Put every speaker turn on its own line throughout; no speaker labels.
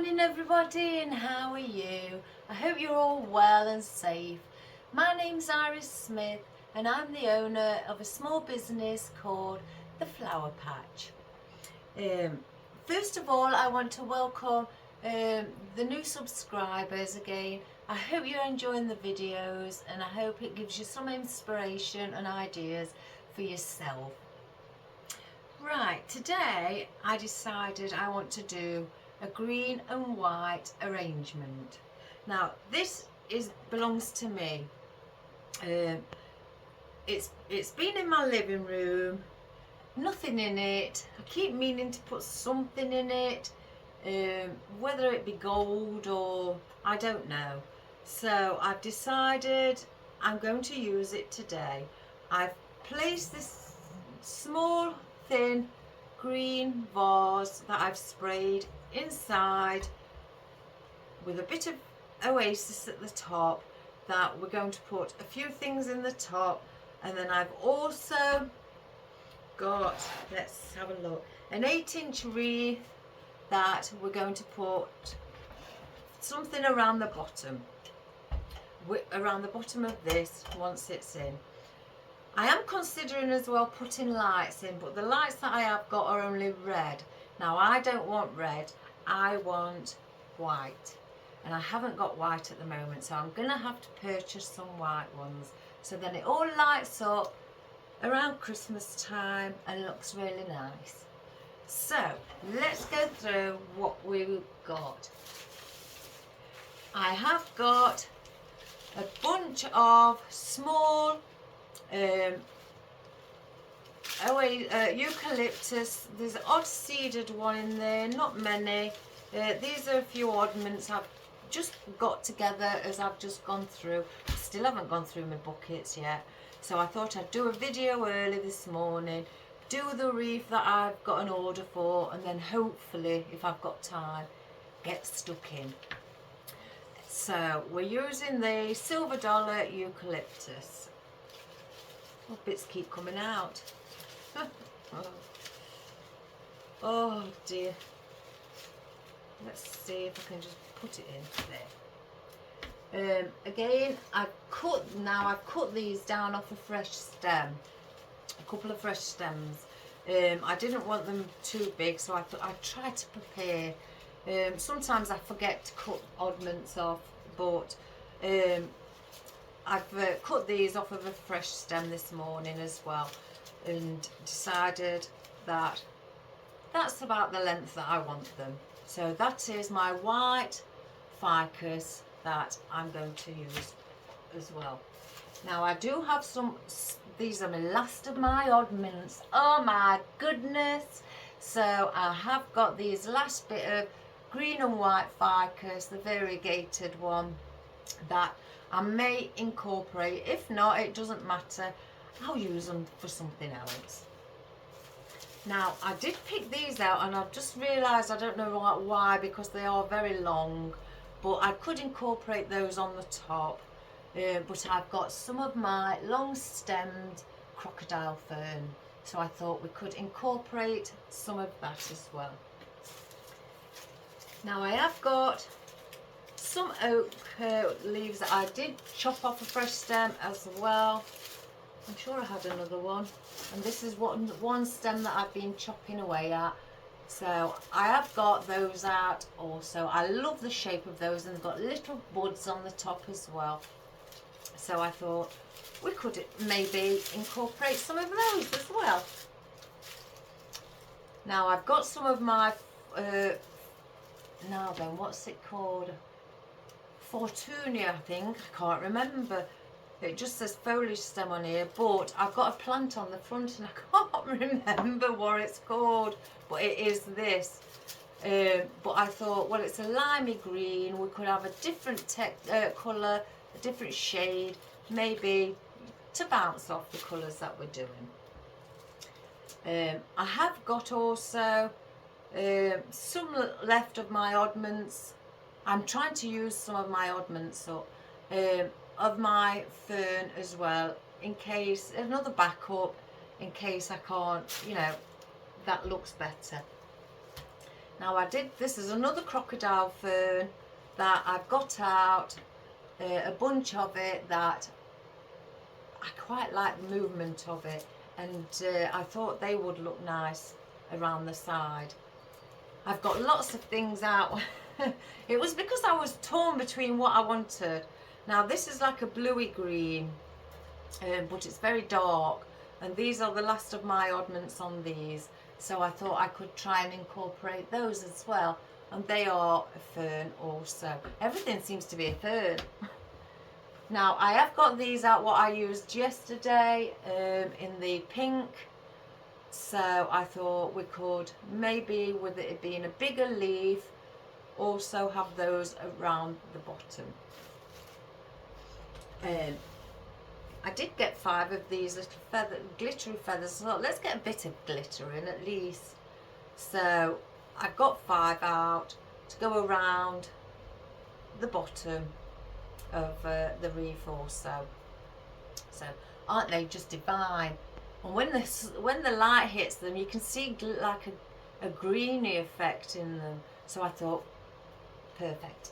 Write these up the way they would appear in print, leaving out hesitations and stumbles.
morning everybody, and how are you? I hope you're all well and safe. My name's Iris Smith and I'm the owner of a small business called The Flower Patch. First of all, I want to welcome the new subscribers again. I hope you're enjoying the videos and I hope it gives you some inspiration and ideas for yourself. Right, today I decided I want to do a green and white arrangement. Now this belongs to me. It's been in my living room, nothing in it. I keep meaning to put something in it, whether it be gold or I don't know. So I've decided I'm going to use it today. I've placed this small thin green vase that I've sprayed inside with a bit of oasis at the top, that we're going to put a few things in the top, and then I've also got, let's have a look, an 8-inch wreath that we're going to put something around the bottom of this once it's in. I am considering as well putting lights in, but the lights that I have got are only red. Now I don't want red, I want white. And I haven't got white at the moment, so I'm going to have to purchase some white ones. So then it all lights up around Christmas time and looks really nice. So let's go through what we've got. I have got a bunch of small eucalyptus. There's an odd seeded one in there, not many. These are a few oddments I've just got together as I've just gone through. I still haven't gone through my buckets yet, so I thought I'd do a video early this morning, do the wreath that I've got an order for, and then hopefully, if I've got time, get stuck in. So we're using the silver dollar eucalyptus. Oh, bits keep coming out. Oh dear. Let's see if I can just put it in there. Again, I've cut these down off a fresh stem, a couple of fresh stems. I didn't want them too big, so I thought I'd try to prepare. Sometimes I forget to cut oddments off, but I've cut these off of a fresh stem this morning as well, and decided that that's about the length that I want them. So that is my white ficus that I'm going to use as well. Now I do have some, these are the last of my oddments. Oh my goodness. So I have got these last bit of green and white ficus, the variegated one, that I may incorporate. If not, it doesn't matter. I'll use them for something else. Now I did pick these out and I've just realised I don't know why, because they are very long, but I could incorporate those on the top. But I've got some of my long stemmed crocodile fern, so I thought we could incorporate some of that as well. Now I have got some oak leaves that I did chop off a fresh stem as well. I'm sure I had another one, and this is one stem that I've been chopping away at, so I have got those out also. I love the shape of those, and they've got little buds on the top as well, so I thought we could maybe incorporate some of those as well. Now I've got some of my now then, what's it called, Fortunia, I think, I can't remember. It just says foliage stem on here, but I've got a plant on the front and I can't remember what it's called, but it is this. But I thought, well, it's a limey green, we could have a different colour, a different shade, maybe to bounce off the colours that we're doing. I have got also some left of my oddments. I'm trying to use some of my oddments up. Of my fern as well, in case, another backup in case I can't, you know, that looks better. Now this is another crocodile fern that I've got out, a bunch of it that I quite like the movement of it, and I thought they would look nice around the side. I've got lots of things out. It was because I was torn between what I wanted. Now this is like a bluey green, but it's very dark, and these are the last of my oddments on these, so I thought I could try and incorporate those as well, and they are a fern also. Everything seems to be a fern. Now I have got these out what I used yesterday in the pink, so I thought we could maybe, with it being a bigger leaf, also have those around the bottom. I did get 5 of these little glittery feathers, so let's get a bit of glitter in at least. So I've got 5 out to go around the bottom of the wreath also. So aren't they just divine? And when the light hits them, you can see like a greeny effect in them. So I thought, perfect.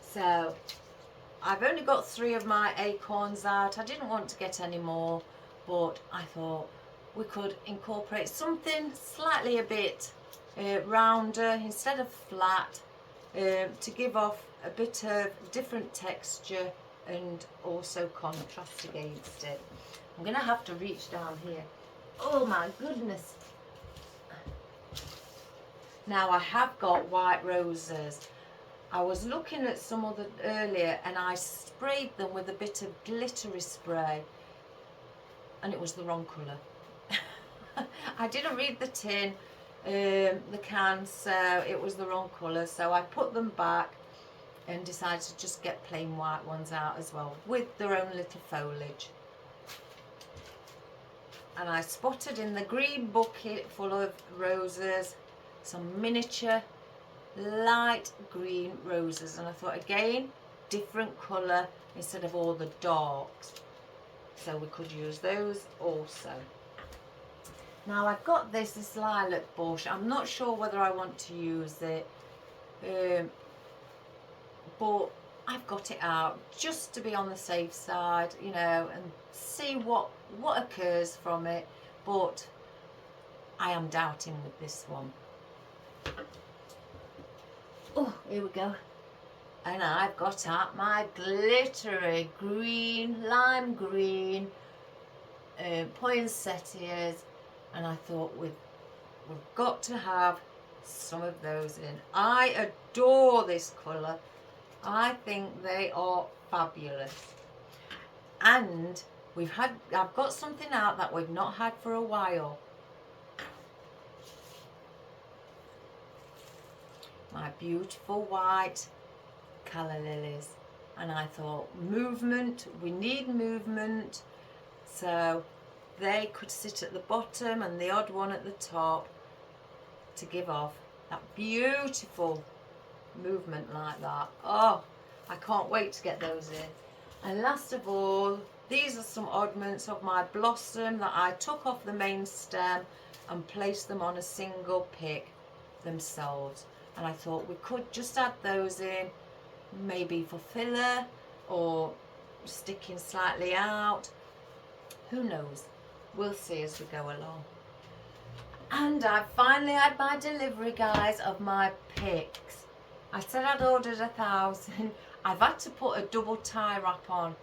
So I've only got 3 of my acorns out. I didn't want to get any more, but I thought we could incorporate something slightly a bit rounder instead of flat, to give off a bit of different texture and also contrast against it. I'm going to have to reach down here. Oh my goodness. Now I have got white roses. I was looking at some other earlier and I sprayed them with a bit of glittery spray and it was the wrong colour. I didn't read the tin, the can, so it was the wrong colour, so I put them back and decided to just get plain white ones out as well with their own little foliage. And I spotted in the green bucket full of roses some miniature light green roses, and I thought again, different colour instead of all the darks, so we could use those also. Now I've got this lilac bush. I'm not sure whether I want to use it, but I've got it out just to be on the safe side, you know, and see what occurs from it, but I am doubting with this one. Oh, here we go. And I've got out my glittery green, lime green poinsettias, and I thought we've got to have some of those in. I adore this colour. I think they are fabulous. And I've got something out that we've not had for a while. My beautiful white calla lilies, and I thought movement, we need movement, so they could sit at the bottom and the odd one at the top to give off that beautiful movement like that. Oh, I can't wait to get those in. And last of all, these are some oddments of my blossom that I took off the main stem and placed them on a single pick themselves. And I thought we could just add those in, maybe for filler or sticking slightly out. Who knows? We'll see as we go along. And I finally had my delivery, guys, of my picks. I said I'd ordered 1,000. I've had to put a double tie wrap on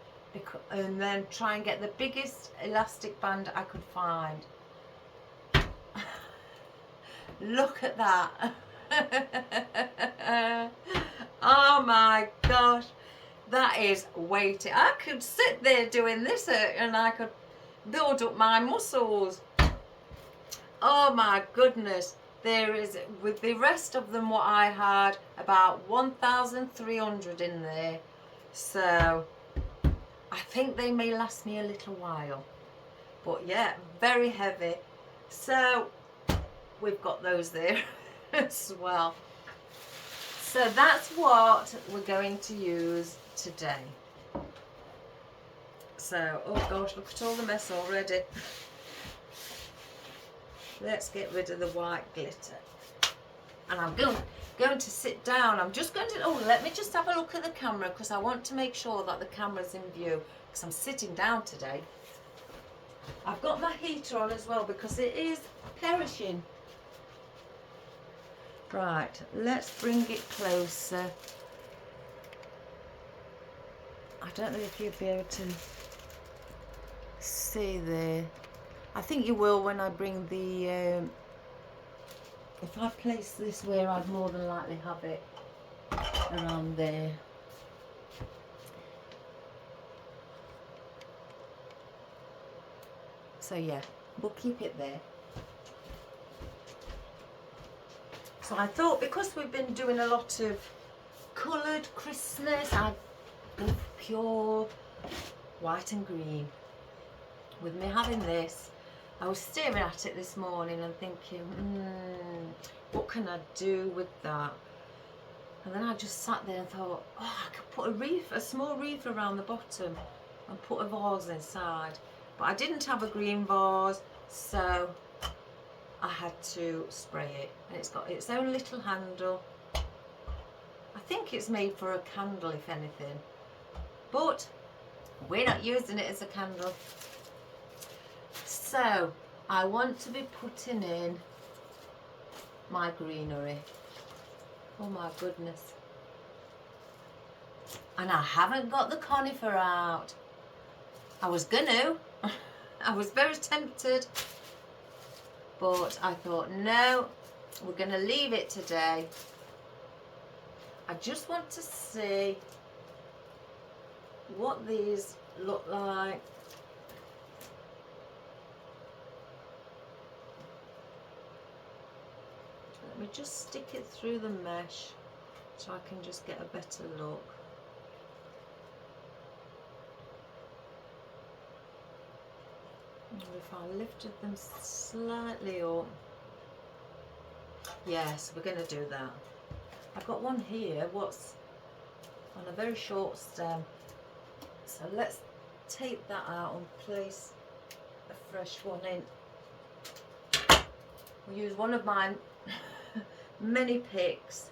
and then try and get the biggest elastic band I could find. Look at that. Oh my gosh, that is weighty. I could sit there doing this and I could build up my muscles. Oh my goodness. There is, with the rest of them, what I had, about 1,300 in there, so I think they may last me a little while. But yeah, very heavy. So we've got those there as well. So that's what we're going to use today. So, oh gosh, look at all the mess already. Let's get rid of the white glitter. and I'm going to sit down. I'm just going to, oh, let me just have a look at the camera, because I want to make sure that the camera's in view, because I'm sitting down today. I've got my heater on as well because it is perishing. Right, let's bring it closer. I don't know if you'll be able to see there. I think you will when I bring the, if I place this where I'd more than likely have it around there. So yeah, we'll keep it there. So I thought, because we've been doing a lot of coloured Christmas, I'd go for pure white and green. With me having this, I was staring at it this morning and thinking, what can I do with that? And then I just sat there and thought, oh, I could put a wreath, a small wreath around the bottom and put a vase inside. But I didn't have a green vase, so I had to spray it. And it's got its own little handle. I think it's made for a candle, if anything. But we're not using it as a candle. So I want to be putting in my greenery. Oh my goodness. And I haven't got the conifer out. I was gonna. I was very tempted. But I thought, no, we're going to leave it today. I just want to see what these look like. Let me just stick it through the mesh so I can just get a better look. And if I lifted them slightly up, yes, we're going to do that. I've got one here, what's on a very short stem. So let's take that out and place a fresh one in. We'll use one of my many picks.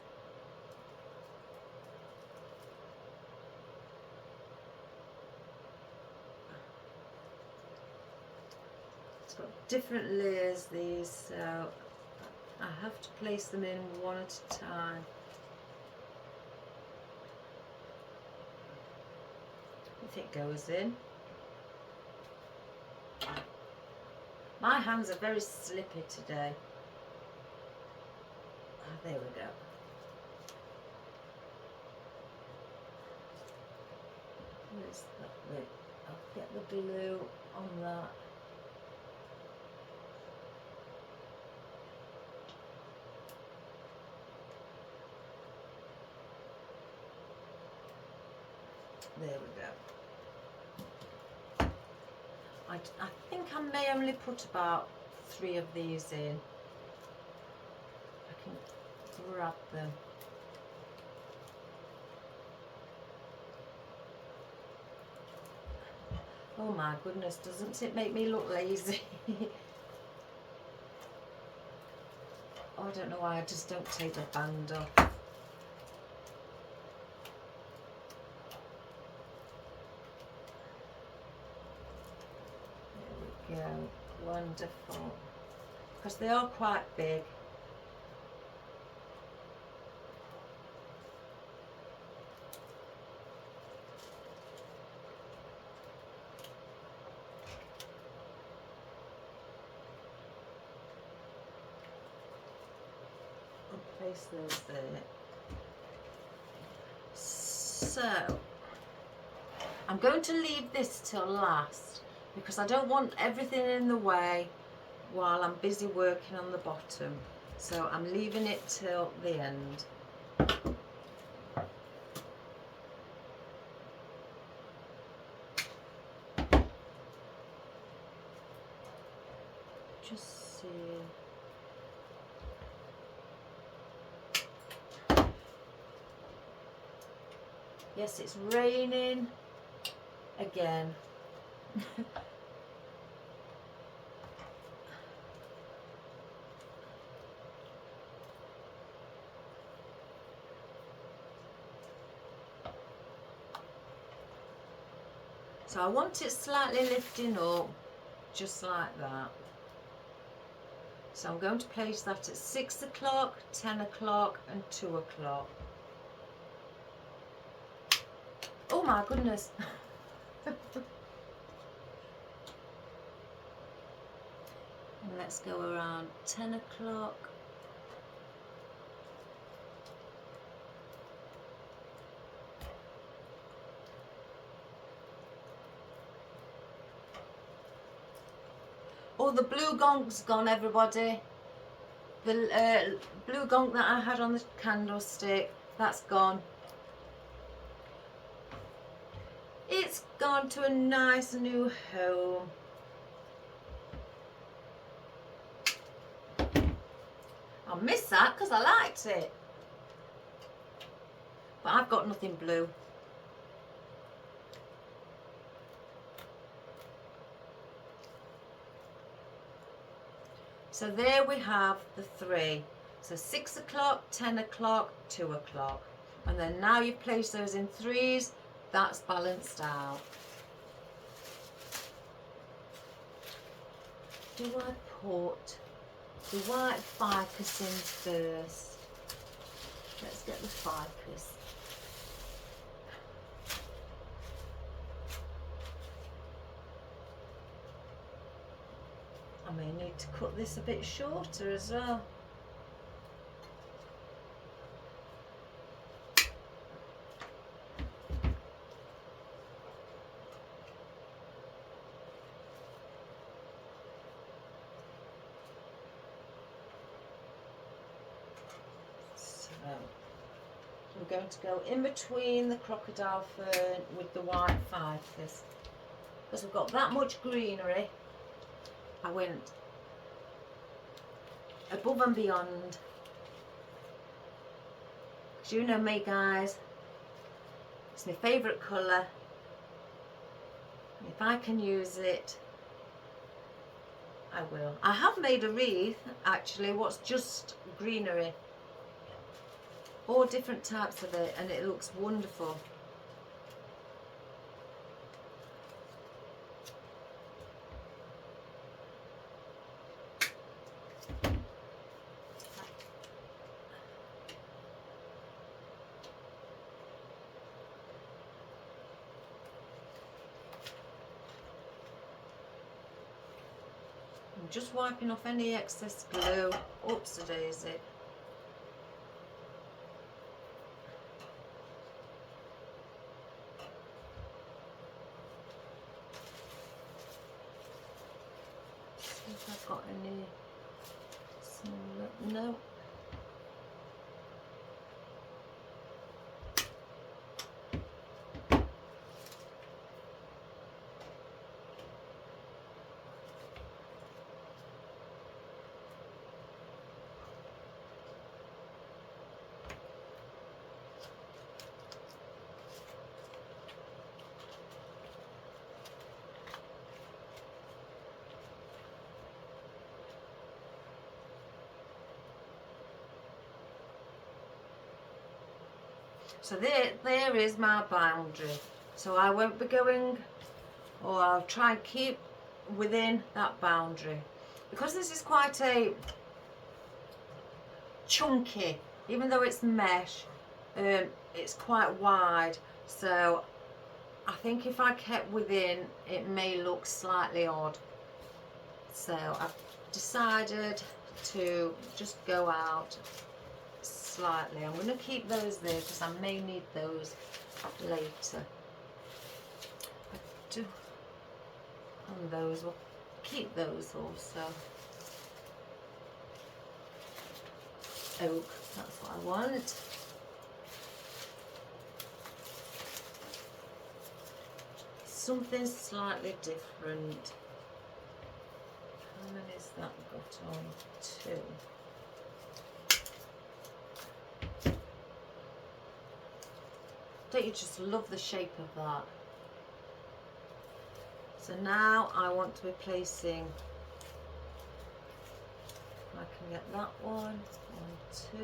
Different layers these, so I have to place them in one at a time. If it goes in. My hands are very slippy today. Oh, there we go. Where's that bit? I'll get the glue on that. There we go. I think I may only put about 3 of these in. I can grab them. Oh my goodness, doesn't it make me look lazy? Oh, I don't know why I just don't take the band off. Go, wonderful, because they are quite big. I'll place those there. So I'm going to leave this till last, because I don't want everything in the way while I'm busy working on the bottom. So I'm leaving it till the end. Just see. Yes, it's raining again. So I want it slightly lifting up, just like that. So I'm going to place that at 6 o'clock, 10 o'clock and 2 o'clock. Oh my goodness. And let's go around 10 o'clock. Oh, the blue gonk's gone, everybody. The blue gonk that I had on the candlestick, that's gone. It's gone to a nice new home. I missed that because I liked it. But I've got nothing blue. So there we have the three. So 6 o'clock, 10 o'clock, 2 o'clock. And then now you place those in threes, that's balanced out. Do I put the white ficus in first? Let's get the ficus. I may need to cut this a bit shorter as well. So we're going to go in between the crocodile fern with the white ficus. Because we've got that much greenery, I went above and beyond. Because you know me, guys, it's my favourite colour. If I can use it, I will. I have made a wreath, actually, what's just greenery. All different types of it, and it looks wonderful. I'm just wiping off any excess glue. Oops, a daisy. See if I've got any smaller. No. So there is my boundary. So I won't be going, or I'll try and keep within that boundary. Because this is quite a chunky, even though it's mesh, it's quite wide. So I think if I kept within, it may look slightly odd. So I've decided to just go out slightly. I'm going to keep those there because I may need those later. And those, will keep those also. Oak, that's what I want. Something slightly different. How many has that got on? 2. Don't you just love the shape of that? So now I want to be placing, I can get that one, 1, 2,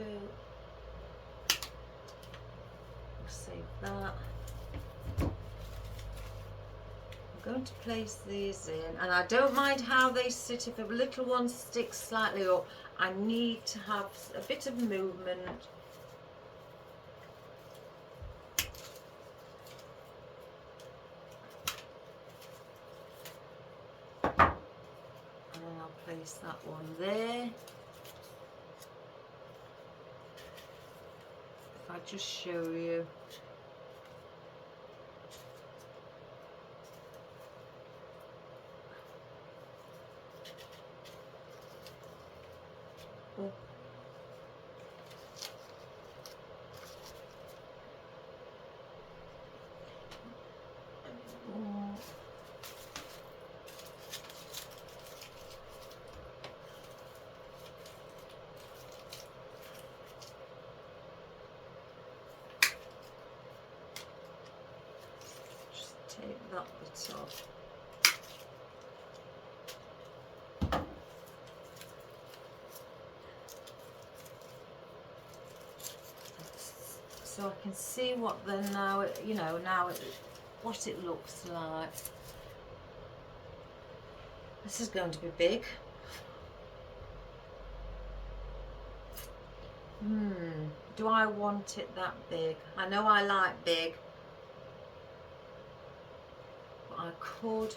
we'll save that. going to place these in, and I don't mind how they sit. If a little one sticks slightly up, I need to have a bit of movement. And then I'll place that one there. If I just show you. Oh. Just take that bit off. So I can see what then now, you know, what it looks like. This is going to be big. Do I want it that big? I know I like big, but I could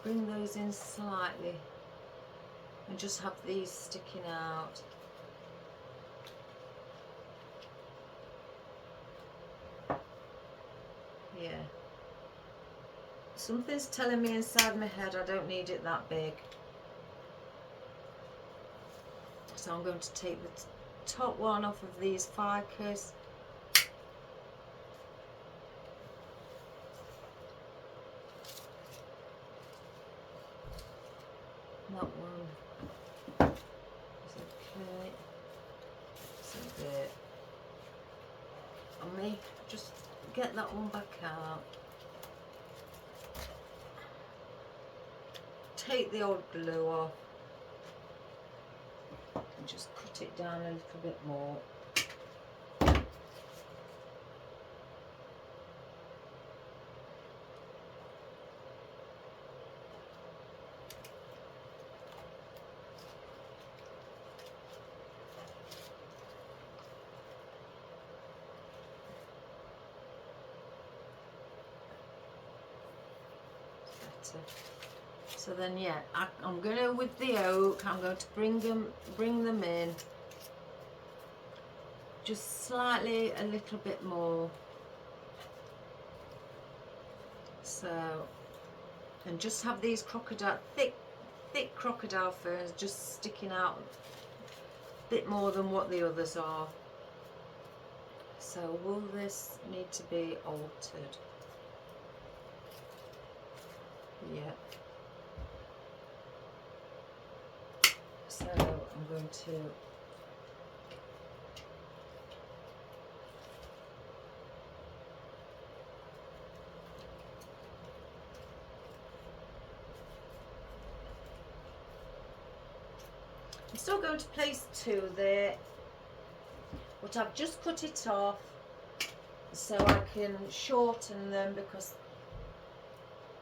bring those in slightly and just have these sticking out. Yeah. Something's telling me inside my head I don't need it that big. So I'm going to take the top one off of these ficus. That one is okay. So there. And me, just get that one back out. Take the old glue off and just cut it down a little bit more. Better. So then, yeah, I'm gonna, with the oak, I'm going to bring them in just slightly, a little bit more. So, and just have these crocodile, thick crocodile ferns just sticking out a bit more than what the others are. So will this need to be altered? Yeah. So I'm going to I'm still going to place two there, but I've just cut it off so I can shorten them because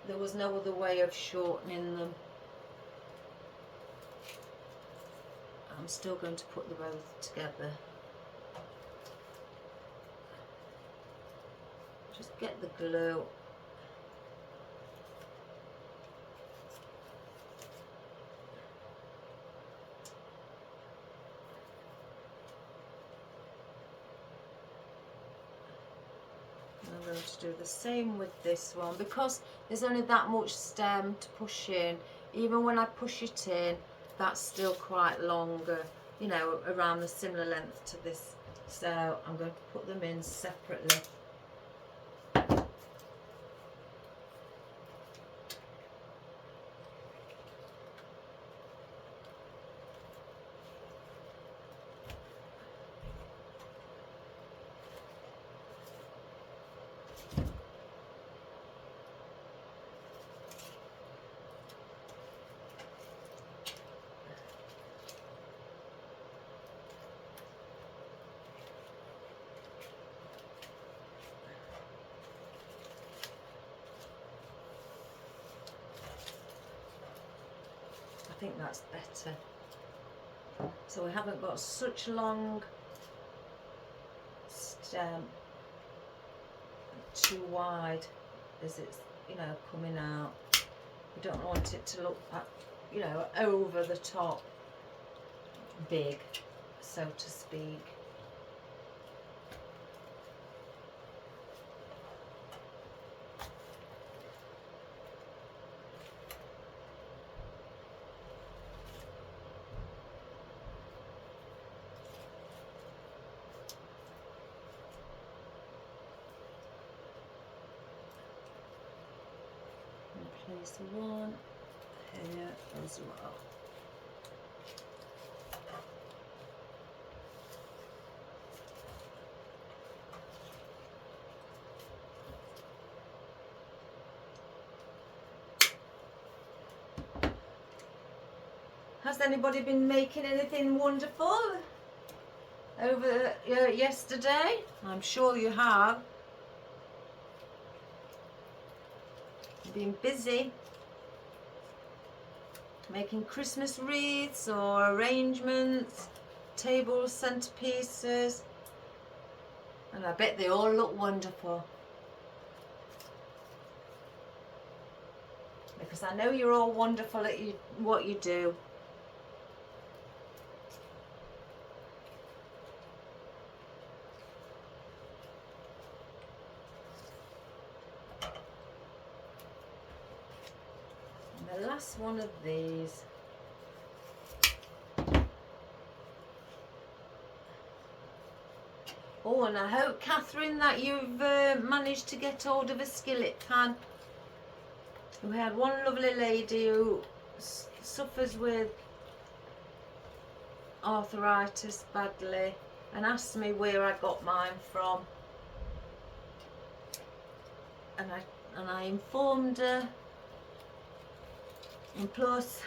there was no other way of shortening them. I'm still going to put them both together. Just get the glue. I'm going to do the same with this one because there's only that much stem to push in. Even when I push it in, that's still quite longer, you know, around the similar length to this. So I'm going to put them in separately. think that's better. So we haven't got such long stem, too wide as it's, you know, coming out. We don't want it to look, you know, over the top big, so to speak. Place one here as well. Has anybody been making anything wonderful over yesterday? I'm sure you have. Been busy making Christmas wreaths or arrangements, tables, centerpieces, and I bet they all look wonderful, because I know you're all wonderful at what you do. The last one of these. Oh, and I hope, Catherine, that you've managed to get hold of a skillet pan. We had one lovely lady who suffers with arthritis badly and asked me where I got mine from, and I informed her. And plus,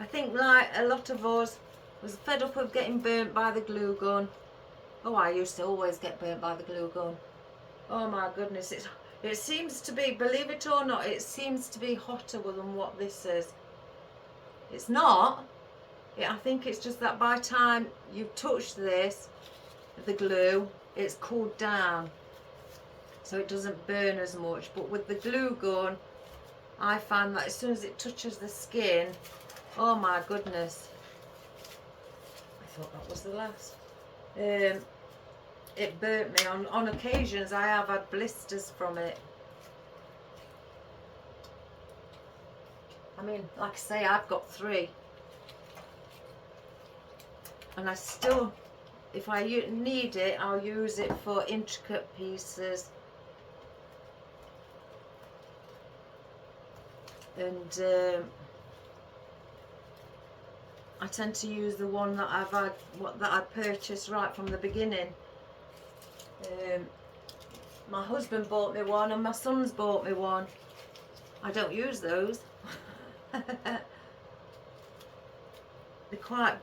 I think like a lot of us was fed up of getting burnt by the glue gun. Oh, I used to always get burnt by the glue gun. Oh my goodness, it seems to be, believe it or not, it seems to be hotter than what this is. It's not. I think it's just that by the time you've touched this, the glue, it's cooled down, so it doesn't burn as much. But with the glue gun, I find that as soon as it touches the skin, oh my goodness. I thought that was the last. It burnt me. On occasions I have had blisters from it. I mean, like I say, I've got 3. And I still, if I need it, I'll use it for intricate pieces. And I tend to use the one that that I purchased right from the beginning. My husband bought me one and my son's bought me one. I don't use those. They're quite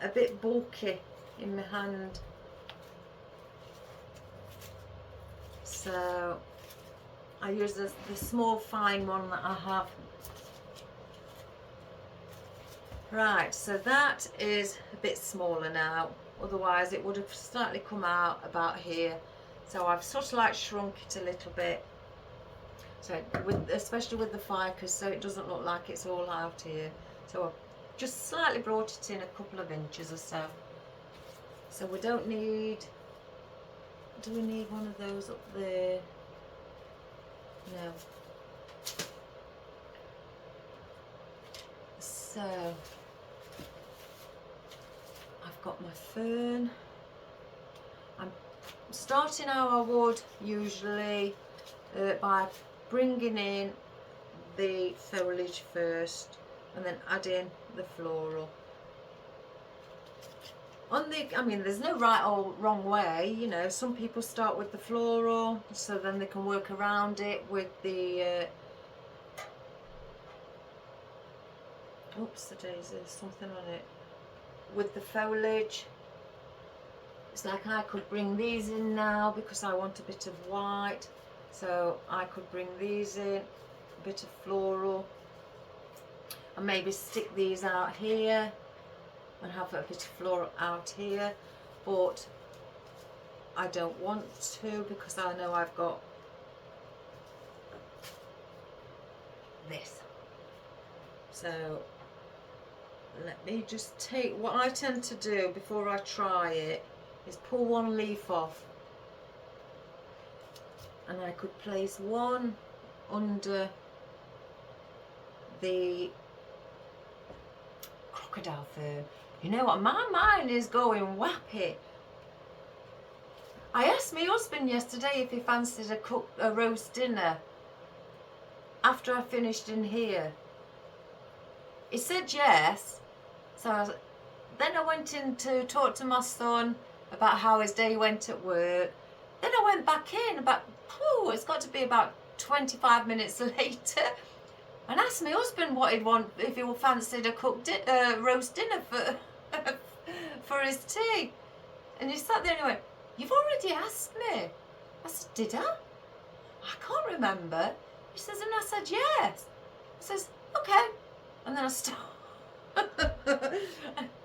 a bit bulky in my hand, so I use the small fine one that I have. Right, so that is a bit smaller now, otherwise it would have slightly come out about here. So I've sort of like shrunk it a little bit, so especially with the ficus, so it doesn't look like it's all out here. So I've just slightly brought it in a couple of inches or so. So we don't need, do we need one of those up there? No. So I've got my fern. I'm starting how I would usually by bringing in the foliage first and then adding the floral. I mean, there's no right or wrong way, you know. Some people start with the floral, so then they can work around it with the oops, the daisy, there's something on it. With the foliage, it's like I could bring these in now because I want a bit of white, so I could bring these in, a bit of floral. and maybe stick these out here and have a bit of floral out here, but I don't want to because I know I've got this. So let me just take, what I tend to do before I try it is pull one leaf off, and I could place one under the crocodile fern. You know what, my mind is going wappy. I asked my husband yesterday if he fancied a roast dinner after I finished in here. He said yes. So then I went in to talk to my son about how his day went at work. Then I went back in about, it's got to be about 25 minutes later, and asked my husband what he'd want, if he fancied a roast dinner for for his tea. And he sat there and he went, "You've already asked me." I said, "Did I? I can't remember." He says, and I said, "Yes." He says, "Okay." And then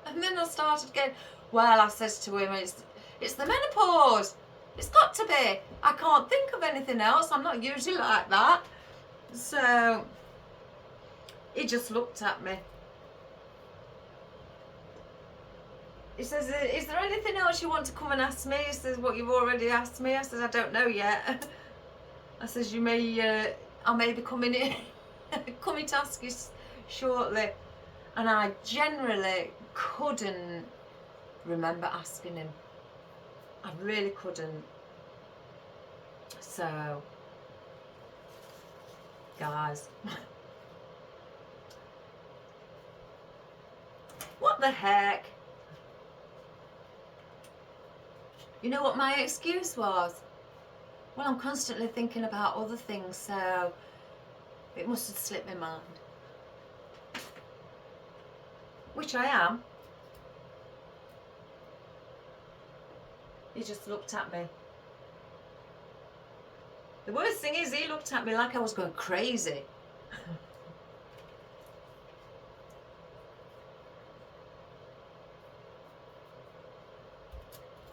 and then I started again. Well, I says to him, it's the menopause. It's got to be. I can't think of anything else. I'm not usually like that. So he just looked at me. He says, "Is there anything else you want to come and ask me?" He says, "What you've already asked me." I says, "I don't know yet." I says, I may be coming in, coming to ask you shortly. And I generally couldn't remember asking him. I really couldn't. So, guys, what the heck? You know what my excuse was? Well, I'm constantly thinking about other things, so it must have slipped my mind. Which I am. He just looked at me. The worst thing is, he looked at me like I was going crazy.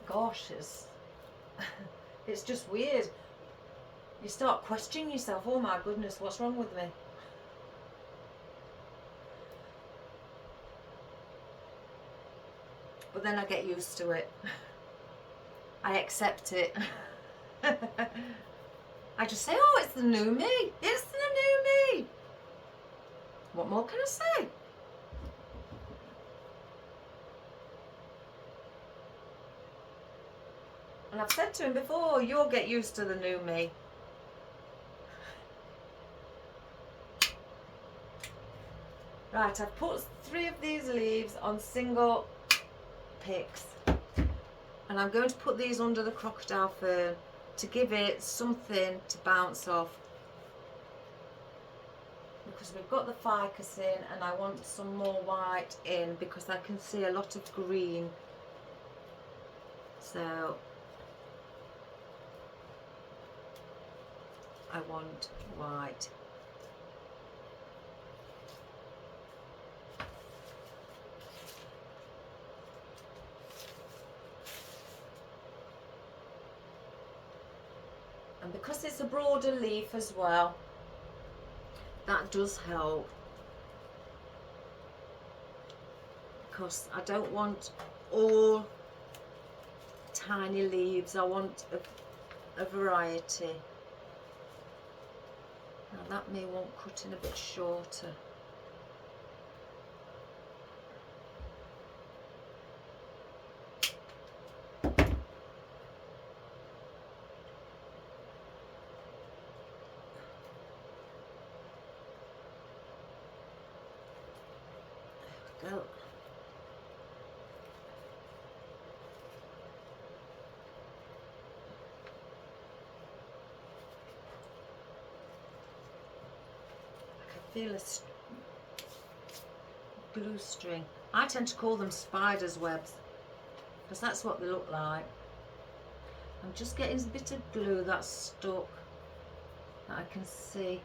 Gosh, it's just weird. You start questioning yourself. Oh my goodness, what's wrong with me? But then I get used to it. I accept it. I just say, "Oh, it's the new me. It's the new me." What more can I say? And I've said to him before, you'll get used to the new me. Right, I've put 3 of these leaves on single picks. And I'm going to put these under the crocodile fern to give it something to bounce off. Because we've got the ficus in, and I want some more white in because I can see a lot of green. So I want white. And because it's a broader leaf as well, that does help. Because I don't want all tiny leaves, I want a variety. Now that may want cutting a bit shorter. Go. Feel a glue string. I tend to call them spider's webs because that's what they look like. I'm just getting a bit of glue that's stuck that I can see.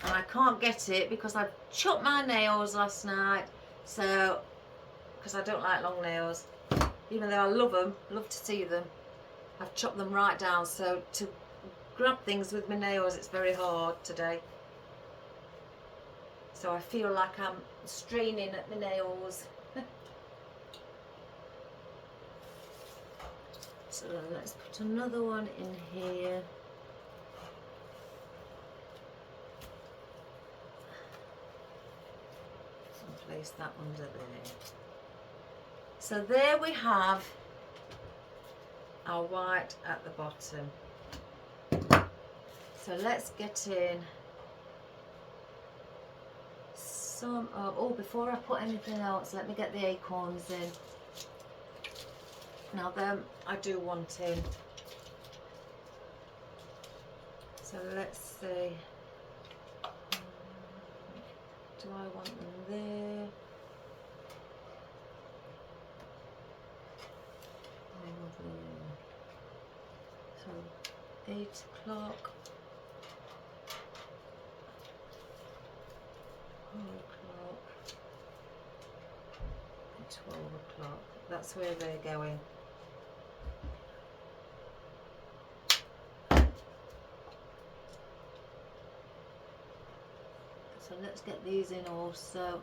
and I can't get it because I chopped my nails last night. So, because I don't like long nails, even though I love them, love to see them, I've chopped them right down. So to grab things with my nails, it's very hard today. So I feel like I'm straining at my nails. So let's put another one in here. And place that under there. So there we have our white at the bottom. So let's get in some of, oh, before I put anything else, let me get the acorns in. Now them I do want in. So let's see. Do I want them there? So 8 o'clock. 4 o'clock. 12 o'clock. That's where they're going. So let's get these in also.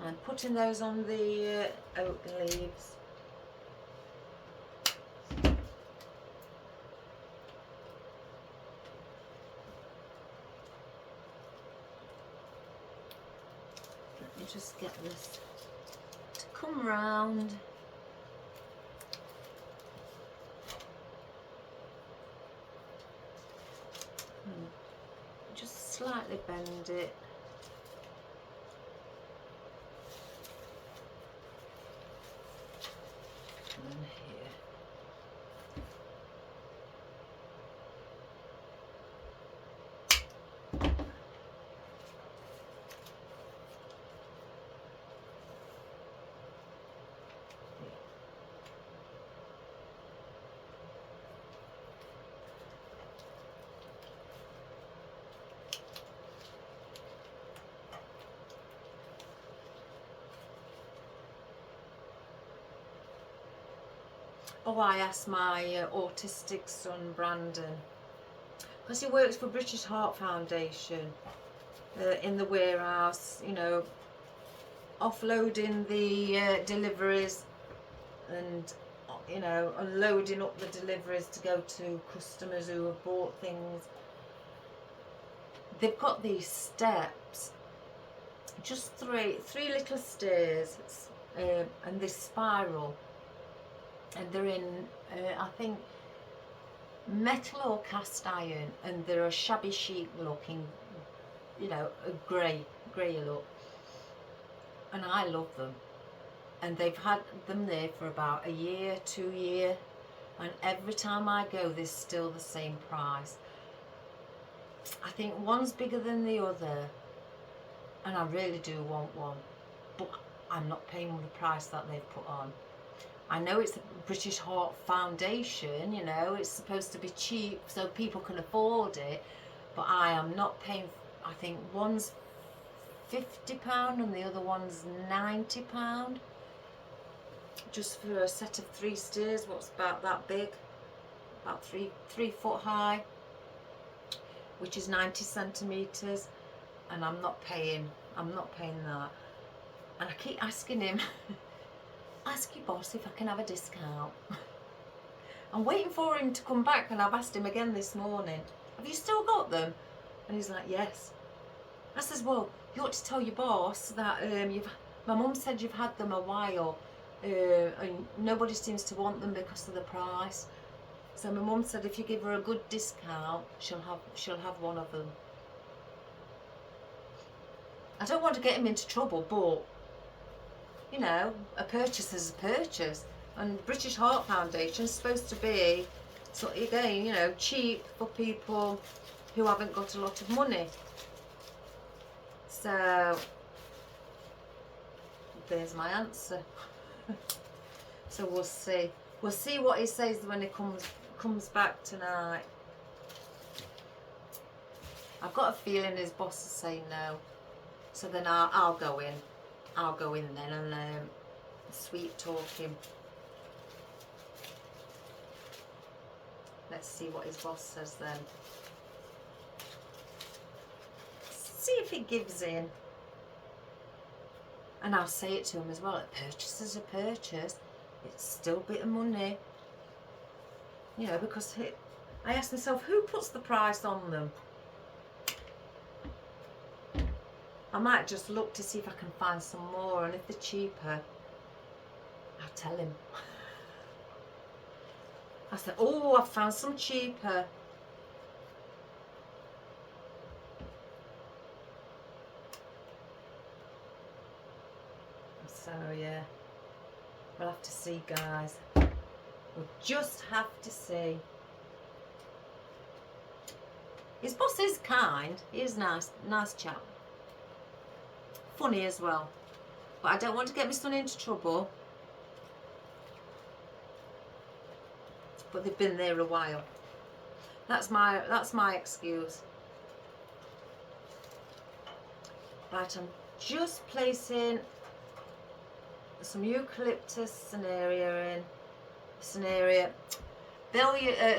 I'm putting those on the oak leaves. Let me just get this to come round. Just slightly bend it. And here. Oh, I asked my autistic son Brandon, because he works for British Heart Foundation in the warehouse, you know, offloading the deliveries and, you know, unloading up the deliveries to go to customers who have bought things. They've got these steps, just three little stairs, and this spiral. And they're in, I think, metal or cast iron, and they're a shabby chic looking, you know, a grey look. And I love them. And they've had them there for about a year, 2 years, and every time I go, they're still the same price. I think one's bigger than the other, and I really do want one, but I'm not paying the price that they've put on. I know it's the British Heart Foundation, you know, it's supposed to be cheap so people can afford it, but I am not paying. I think one's £50 and the other one's £90, just for a set of 3 stairs. What's about that big, about 3 foot high, which is 90 centimetres, and I'm not paying that. And I keep asking him, ask your boss if I can have a discount. I'm waiting for him to come back, and I've asked him again this morning, have you still got them? And he's like, yes. I says, well, you ought to tell your boss that my mum said you've had them a while, and nobody seems to want them because of the price. So my mum said if you give her a good discount, she'll have one of them. I don't want to get him into trouble, but you know, a purchase is a purchase, and British Heart Foundation is supposed to be, so again, you know, cheap for people who haven't got a lot of money. So there's my answer. So we'll see. We'll see what he says when he comes back tonight. I've got a feeling his boss is saying no. So then I'll go in. I'll go in then and sweet talk him. Let's see what his boss says then. See if he gives in. And I'll say it to him as well. A purchase is a purchase. It's still a bit of money. You know, because I ask myself, who puts the price on them? I might just look to see if I can find some more, and if they're cheaper, I'll tell him. I said, oh, I found some cheaper. So yeah, we'll have to see, guys. We'll just have to see. His boss is kind. He is nice chap. Funny as well. But I don't want to get my son into trouble. But they've been there a while. That's my excuse. Right, I'm just placing some eucalyptus scenario in.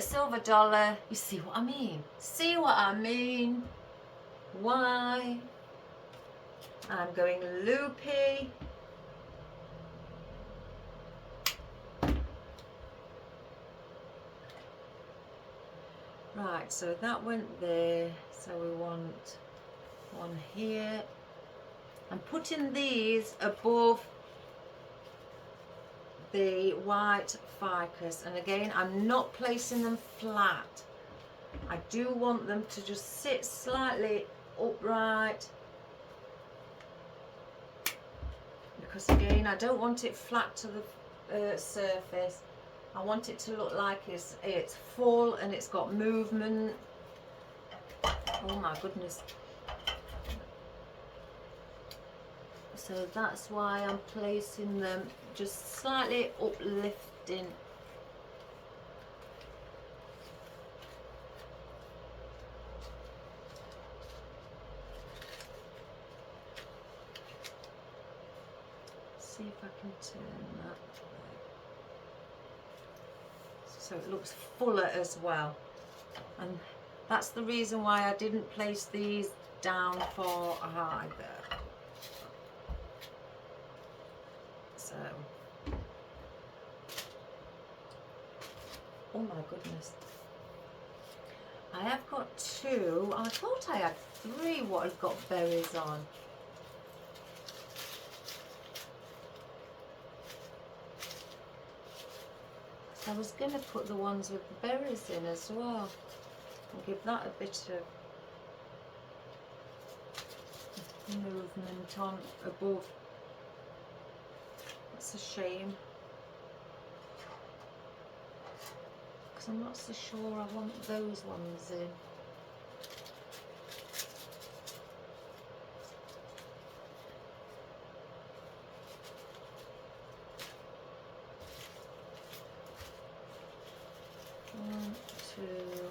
Silver dollar. You see what I mean? See what I mean? Why? I'm going loopy. Right, so that went there. So we want one here. I'm putting these above the white ficus, and again I'm not placing them flat. I do want them to just sit slightly upright, because again I don't want it flat to the surface. I want it to look like it's full and it's got movement. Oh my goodness. So that's why I'm placing them just slightly uplifting. See if I can turn that. So it looks fuller as well. And that's the reason why I didn't place these down for either. So, oh my goodness. I have got two. I thought I had three what have got berries on. I was going to put the ones with the berries in as well and give that a bit of movement on above. It's a shame, because I'm not so sure I want those ones in. One, two.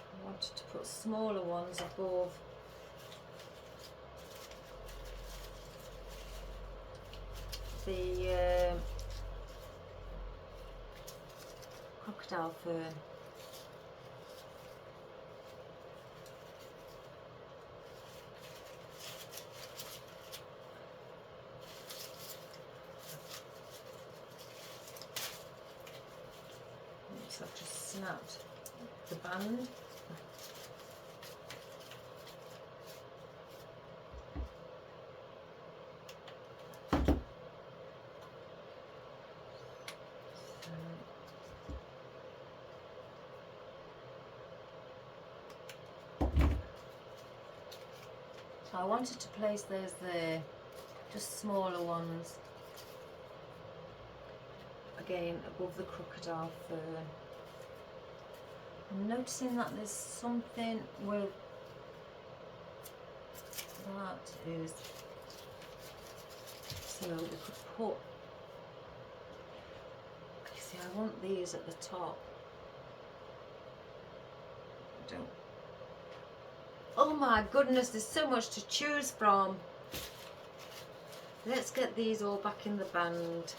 I wanted to put smaller ones above. The crocodile fern. Oops, I've just snapped the band. I wanted to place those there, just smaller ones, again above the crocodile fern. I'm noticing that there's something with that is, so we could put, see, I want these at the top. I don't. Oh my goodness, there's so much to choose from. Let's get these all back in the band.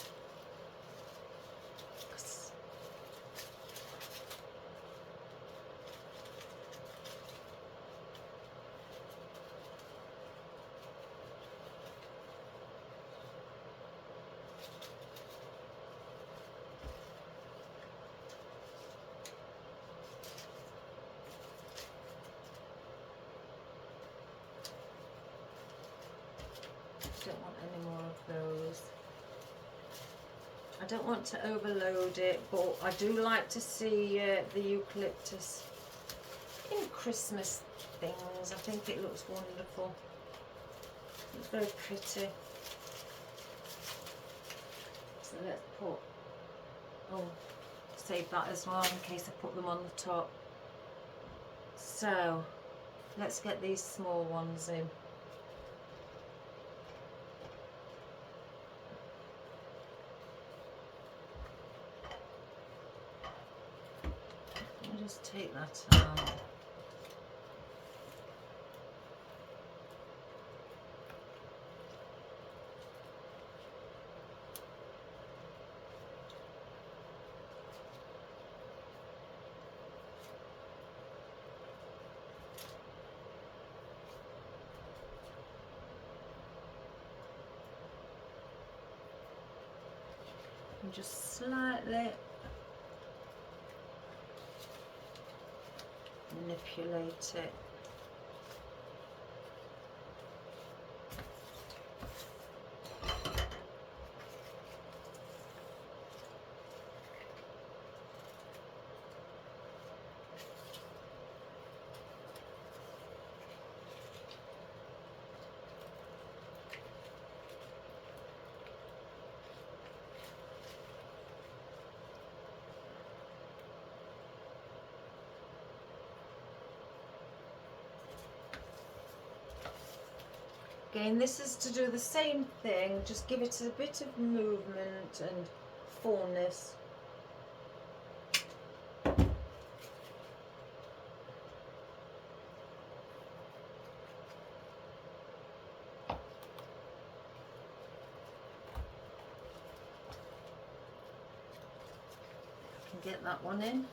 I don't want any more of those. I don't want to overload it, but I do like to see the eucalyptus in Christmas things. I think it looks wonderful. It's very pretty. So let's put, oh, save that as well in case I put them on the top. So let's get these small ones in. Just take that out. And just slightly manipulate it. Again, this is to do the same thing, just give it a bit of movement and fullness. Get that one in.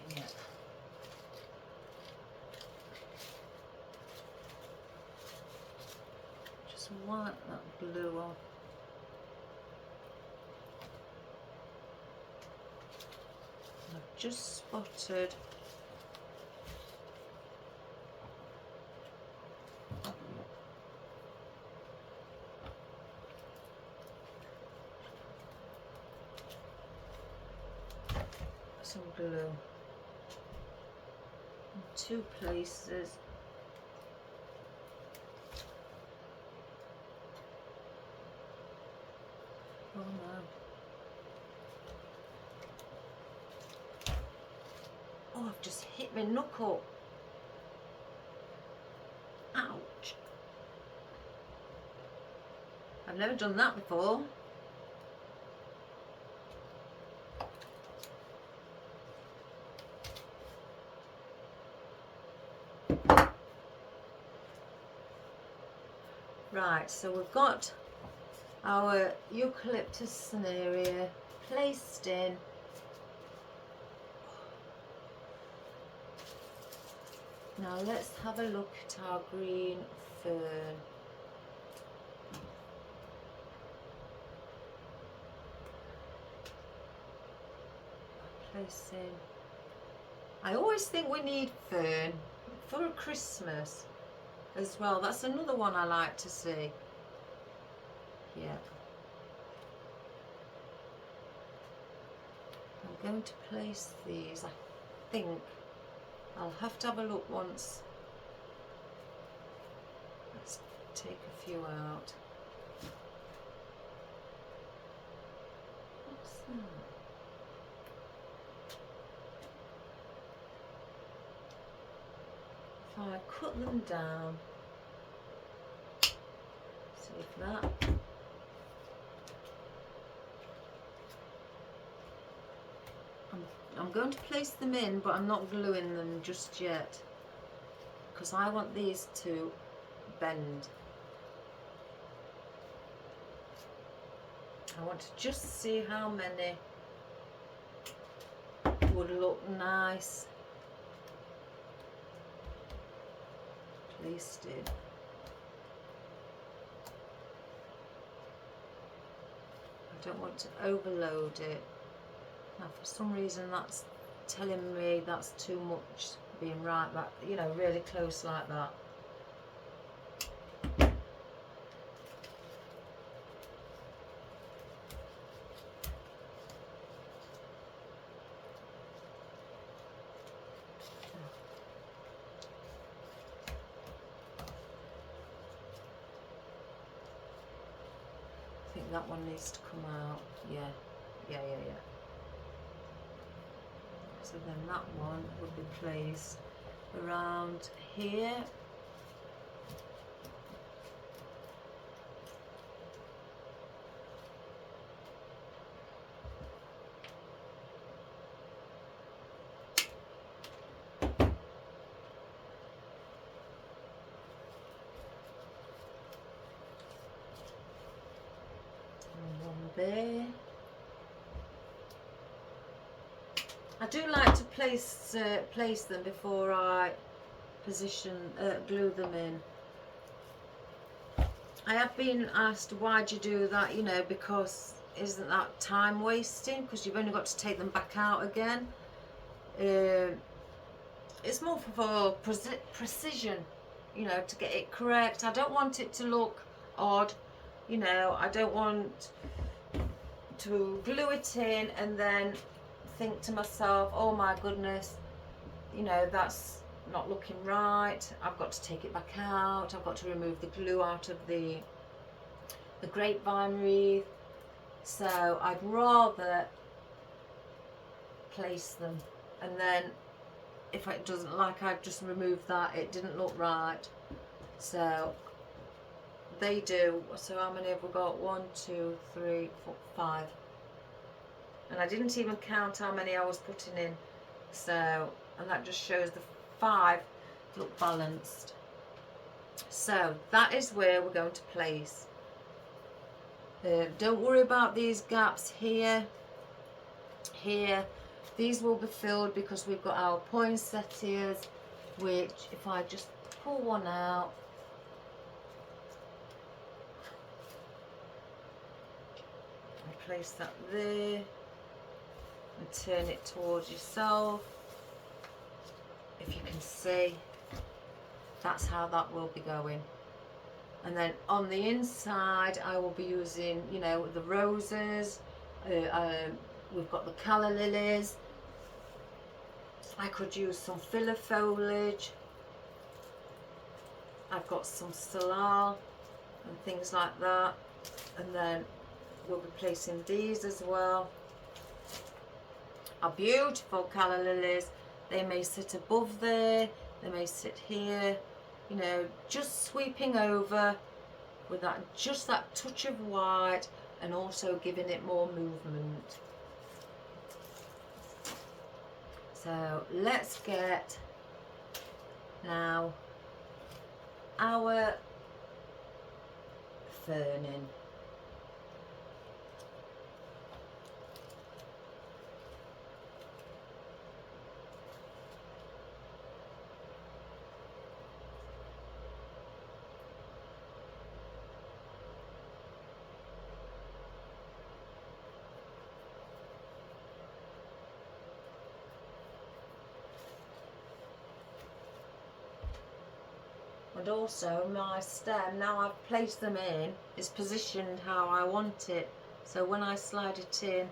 Yeah. Just wipe that glue off. I've just spotted some glue in 2 places. Oh no. Oh, I've just hit my knuckle. Ouch. I've never done that before. Right, so we've got our eucalyptus scenario placed in. Now let's have a look at our green fern. Place in. I always think we need fern for Christmas as well. That's another one I like to see. Yeah. I'm going to place these, I think. I'll have to have a look once. Let's take a few out. What's that? I cut them down, see if that, I'm going to place them in, but I'm not gluing them just yet because I want these to bend. I want to just see how many would look nice placed in. I don't want to overload it. Now for some reason that's telling me that's too much being right back, you know, really close like that. I think that one needs to come out. Yeah. So then that one would be placed around here. And one there. I do like to place them before I glue them in. I have been asked, why do you do that? You know, because isn't that time wasting? Because you've only got to take them back out again. It's more for precision, you know, to get it correct. I don't want it to look odd, you know. I don't want to glue it in and then think to myself, oh my goodness, you know, that's not looking right. I've got to take it back out. I've got to remove the glue out of the grapevine wreath. So I'd rather place them, and then if it doesn't like, I've just removed that, it didn't look right. So they do. So how many have we got? 1, 2, 3, 4, 5. And I didn't even count how many I was putting in. So, and that just shows the 5 look balanced. So that is where we're going to place. Don't worry about these gaps here. These will be filled because we've got our poinsettias, which if I just pull one out, and place that there, and turn it towards yourself. If you can see, that's how that will be going. And then on the inside I will be using, you know, the roses. We've got the calla lilies. I could use some filler foliage. I've got some salal and things like that. And then we'll be placing these as well. Are beautiful calla lilies. They may sit above there, they may sit here, you know, just sweeping over with that, just that touch of white, and also giving it more movement. So let's get now our fern in. And also my stem, now I've placed them in, is positioned how I want it. So when I slide it in,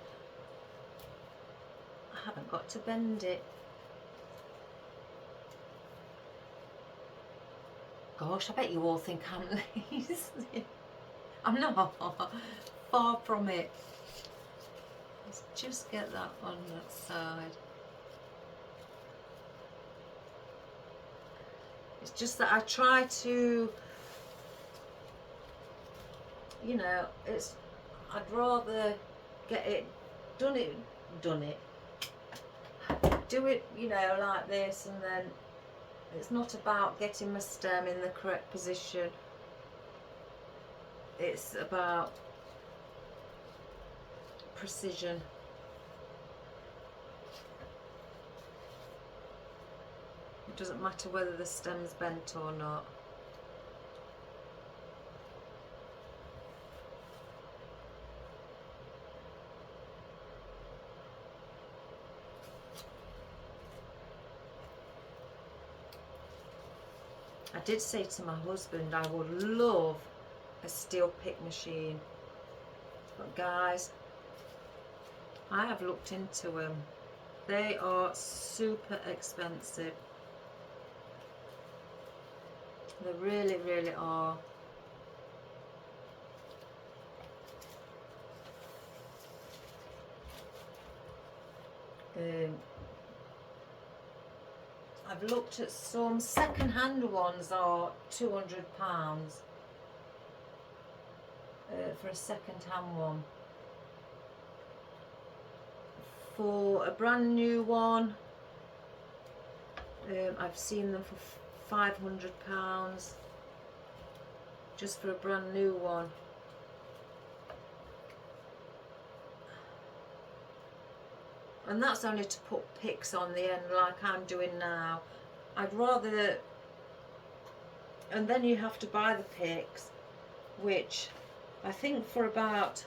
I haven't got to bend it. Gosh, I bet you all think I'm lazy. I'm not, far from it. Let's just get that on that side. It's just that I try to, you know, I'd rather get it done it, do it, you know, like this, and then it's not about getting my stem in the correct position. It's about precision. It doesn't matter whether the stem's bent or not. I did say to my husband I would love a steel pick machine, but guys, I have looked into them. They are super expensive. They really, really are. I've looked at some second-hand ones are £200 for a second-hand one. For a brand new one, I've seen them for £500 just for a brand new one. And that's only to put picks on the end like I'm doing now. I'd rather, and then you have to buy the picks, which I think for about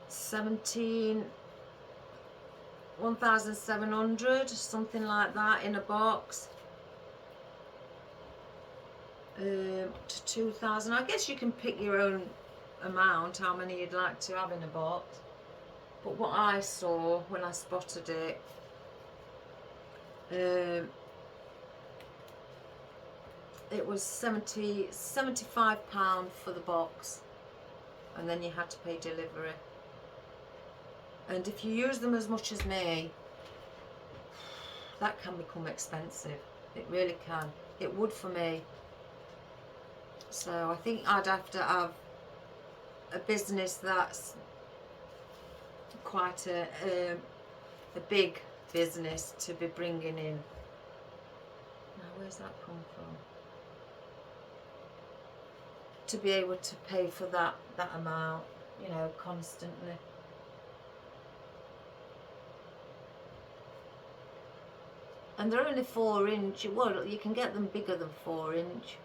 1,700, something like that, in a box, to 2,000. I guess you can pick your own amount, how many you'd like to have in a box. But what I saw when I spotted it, it was £75 for the box, and then you had to pay delivery. And if you use them as much as me, that can become expensive. It really can. It would for me. So I think I'd have to have a business that's quite a big business to be bringing in. Now where's that come from? To be able to pay for that amount, you know, constantly. And they're only 4-inch. Well, you can get them bigger than 4-inch,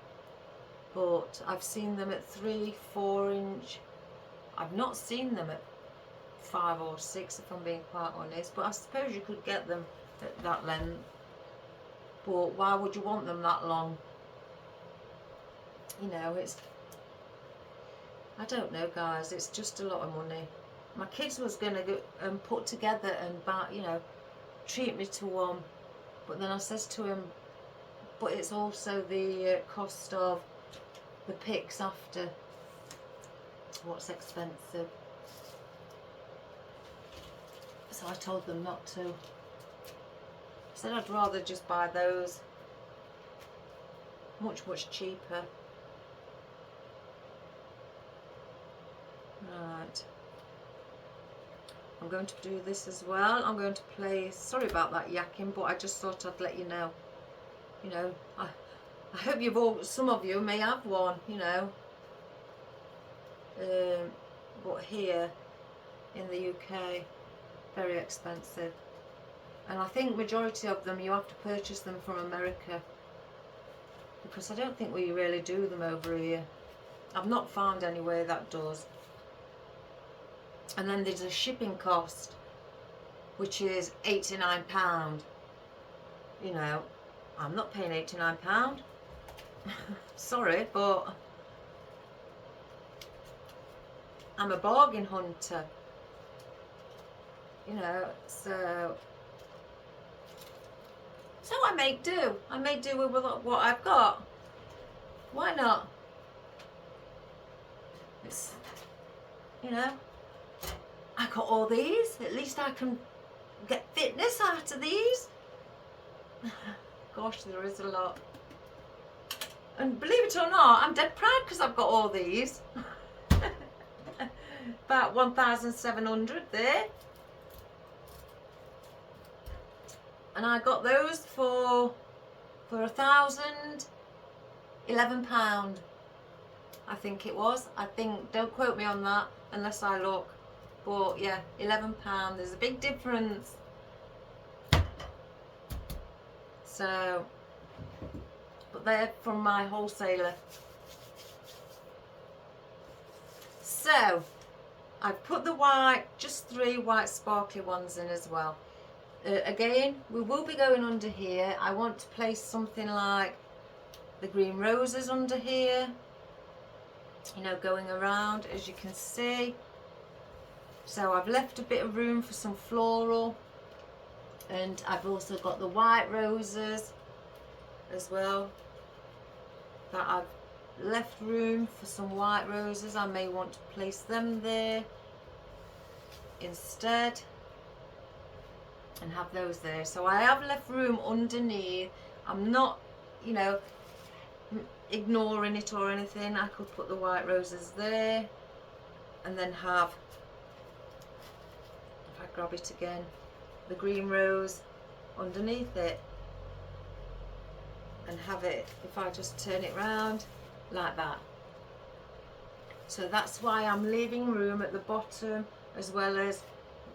but I've seen them at 3, 4-inch. I've not seen them at 5 or 6, if I'm being quite honest, but I suppose you could get them at that length. But why would you want them that long? You know, it's, I don't know, guys, it's just a lot of money. My kids was going to go and put together and buy, you know, treat me to one, but then I says to him, but it's also the cost of the picks after, what's expensive. So I told them not to. I said I'd rather just buy those, much cheaper. Right, I'm going to do this as well. I'm going to play, sorry about that yakking, but I just thought I'd let you know. You know, I hope you've all, some of you may have one, you know. But here in the UK, very expensive. And I think majority of them you have to purchase them from America, because I don't think we really do them over here. I've not found anywhere that does. And then there's a shipping cost, which is £89. You know, I'm not paying £89. Sorry, but I'm a bargain hunter. You know, so I make do. I make do with what I've got. Why not? It's, you know, I got all these. At least I can get fitness out of these. Gosh, there is a lot. And believe it or not, I'm dead proud because I've got all these. About 1,700 there. And I got those for £1,011, I think it was. I think, don't quote me on that unless I look. But yeah, £11. There's a big difference. So, but they're from my wholesaler. So, I've put the white, just 3 white sparkly ones in as well. Again, we will be going under here. I want to place something like the green roses under here, you know, going around, as you can see. So I've left a bit of room for some floral, and I've also got the white roses as well, that I've left room for some white roses. I may want to place them there instead and have those there. So I have left room underneath. I'm not, you know, ignoring it or anything. I could put the white roses there and then have, if I grab it again, the green rose underneath it, and have it, if I just turn it round like that. So that's why I'm leaving room at the bottom as well as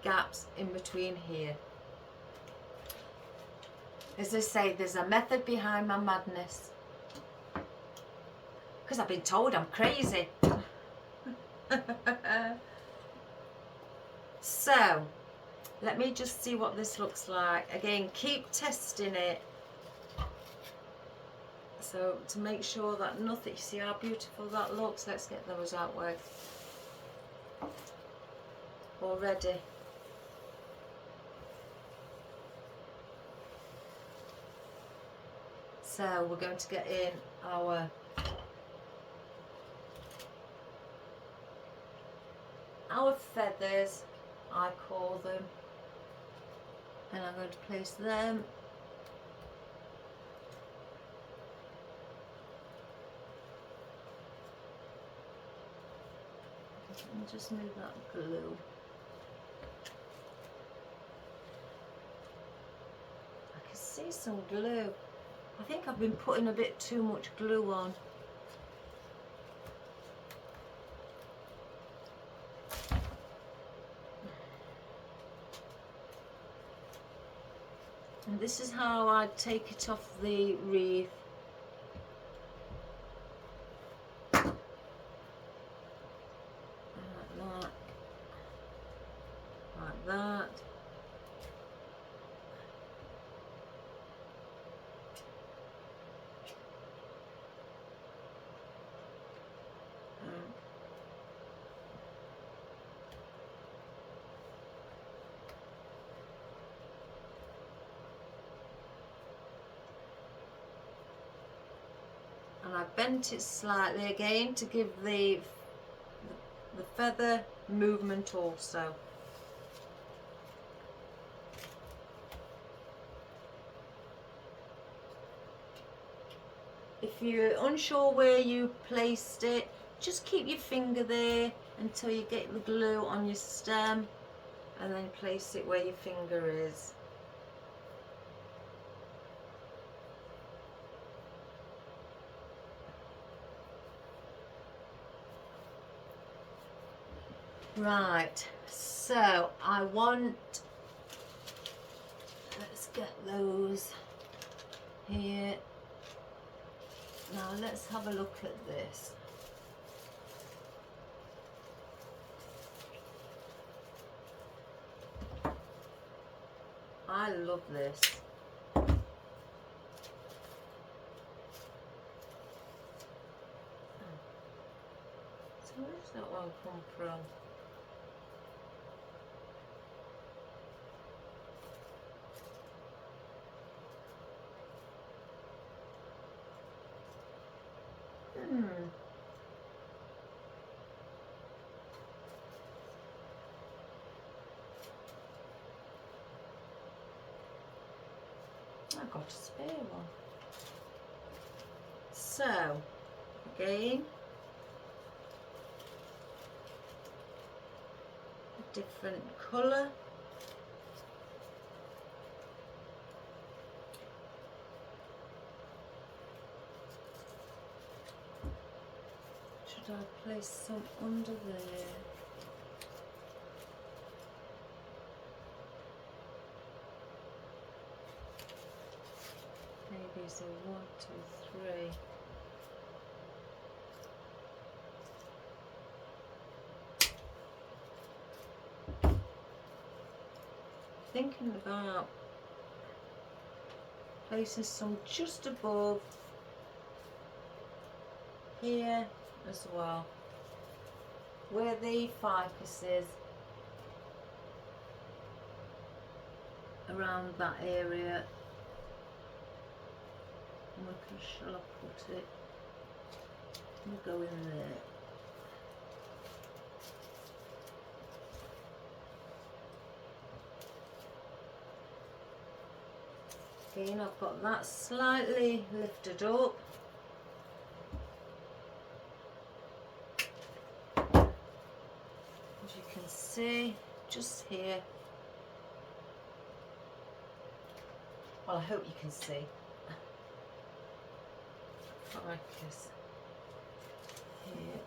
gaps in between here. As I say, there's a method behind my madness, because I've been told I'm crazy. So let me just see what this looks like. Again, keep testing it, so to make sure that nothing, you see how beautiful that looks. Let's get those out wide already. So we're going to get in our feathers, I call them, and I'm going to place them and just move that glue. I can see some glue. I think I've been putting a bit too much glue on. And this is how I take it off the wreath. Like that. And I bent it slightly again to give the feather movement also. If you're unsure where you placed it, just keep your finger there until you get the glue on your stem, and then place it where your finger is. Right, so I want, let's get those here. Now let's have a look at this. I love this. So where's that one come from? I got a spare one. So, again, a different colour. Should I place some under there? Maybe so 1, 2, 3. Thinking about placing some just above here as well, where the ficus is, around that area. And where shall I put it? We'll go in there. Again, I've got that slightly lifted up. As you can see, just here. Well, I hope you can see. Ficus here.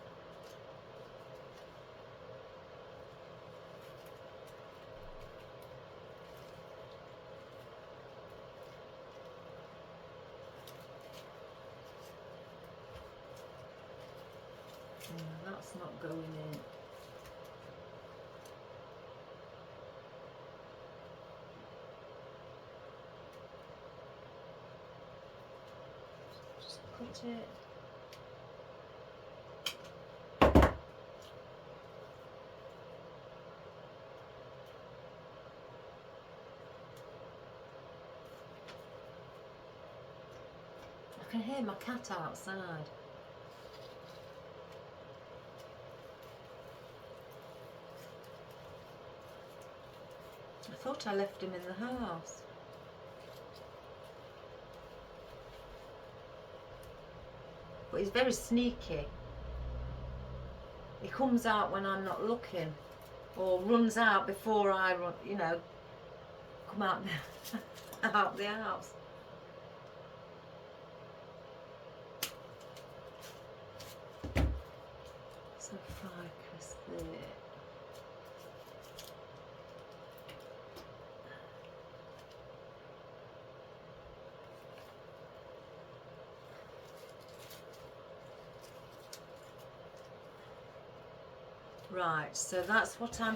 No, that's not going in. Just cut it. I can hear my cat outside. I thought I left him in the house. But he's very sneaky. He comes out when I'm not looking, or runs out before I run, you know, come out out the house. So ficus there. Right, so that's what I'm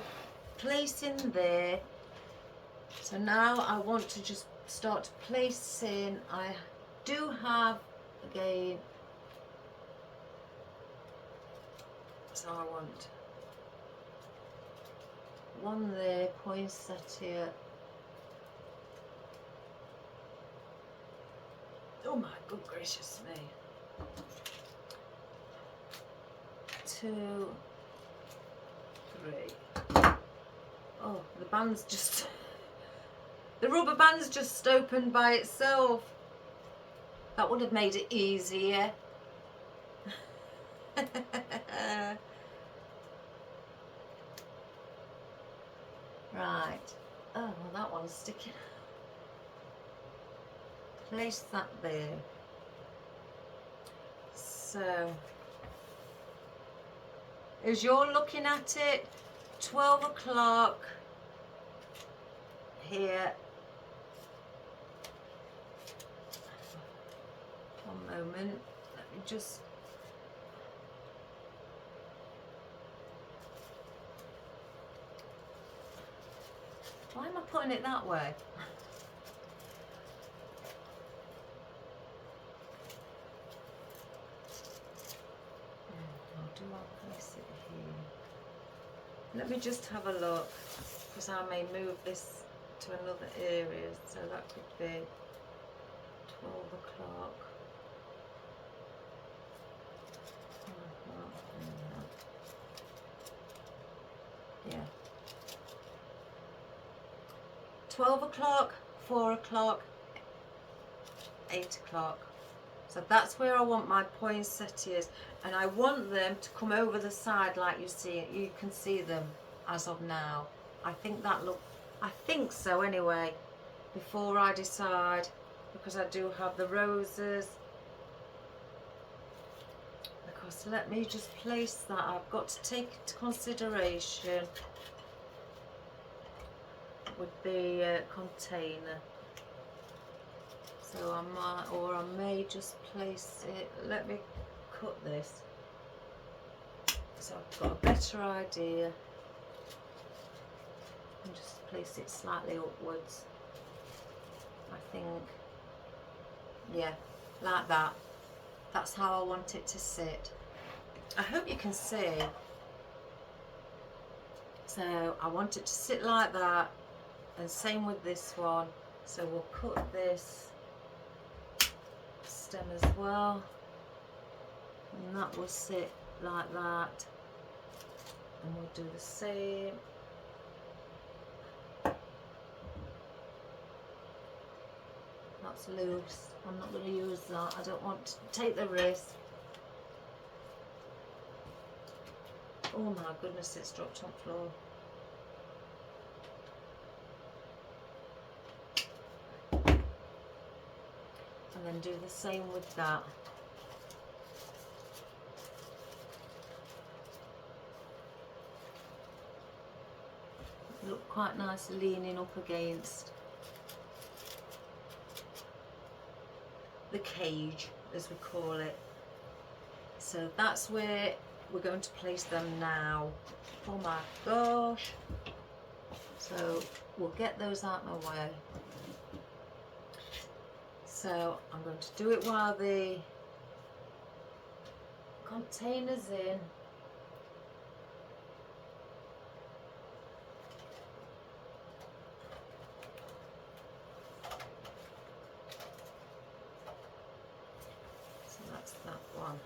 placing there. So now I want to just start placing. I do have, again, so I want one there, poinsettia. Oh my good gracious me. 2, 3. Oh, the band's just the rubber band's just opened by itself. That would have made it easier. Right. Oh, well, that one's sticking. Place that there. So, as you're looking at it, 12 o'clock here. One moment. Let me just. Why am I putting it that way? How do I place it here? Let me just have a look, because I may move this to another area, so that could be 12 o'clock. Yeah. 12 o'clock, 4 o'clock, 8 o'clock. So that's where I want my poinsettias, and I want them to come over the side like you see. You can see them as of now. I think so anyway, before I decide, because I do have the roses. Because let me just place that. I've got to take into consideration with the container. So I may just place it. Let me cut this so I've got a better idea, and just place it slightly upwards. I think, yeah, like that. That's how I want it to sit. I hope you can see. So I want it to sit like that, and same with this one. So we'll cut this stem as well, and that will sit like that, and we'll do the same. That's loose. I'm not going to use that. I don't want to take the risk. Oh my goodness, it's dropped on the floor. And then do the same with that. Look quite nice leaning up against the cage, as we call it. So that's where we're going to place them now. Oh my gosh. So we'll get those out of my way. So I'm going to do it while the container's in. So that's that one.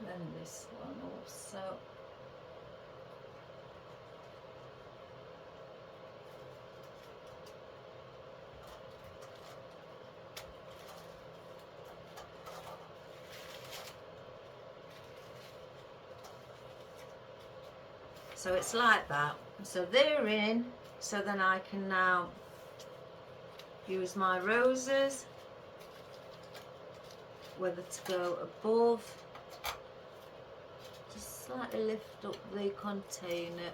And this one also. So it's like that. So they're in, so then I can now use my roses, whether to go above, just slightly lift up the container,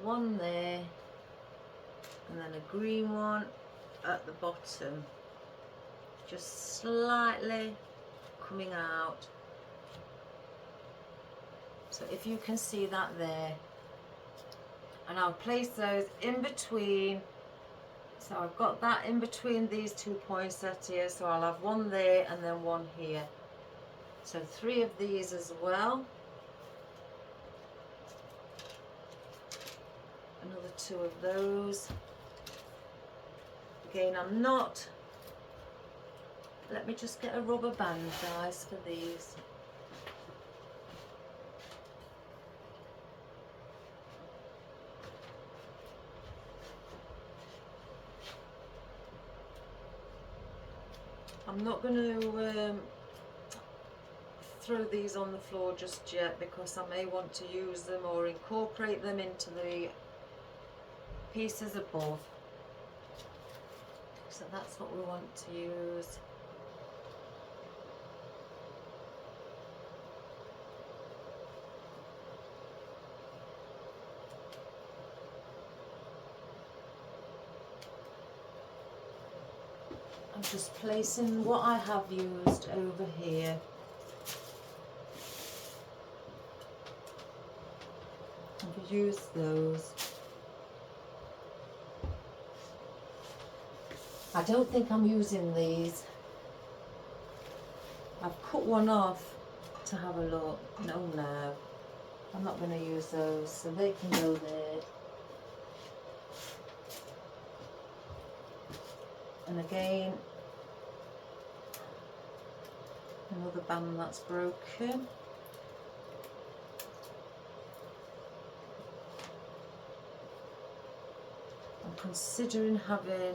one there, and then a green one at the bottom, just slightly coming out. So if you can see that there, and I'll place those in between. So I've got that in between these two poinsettias, so I'll have one there and then one here. So 3 of these as well. Another 2 of those. Again, I'm not, let me just get a rubber band, guys, for these. I'm not going to throw these on the floor just yet, because I may want to use them or incorporate them into the pieces above. So that's what we want to use. I'm just placing what I have used over here. I've used those. I don't think I'm using these I've cut one off to have a look. No, I'm not going to use those, so they can go there. And again, another band that's broken. I'm considering having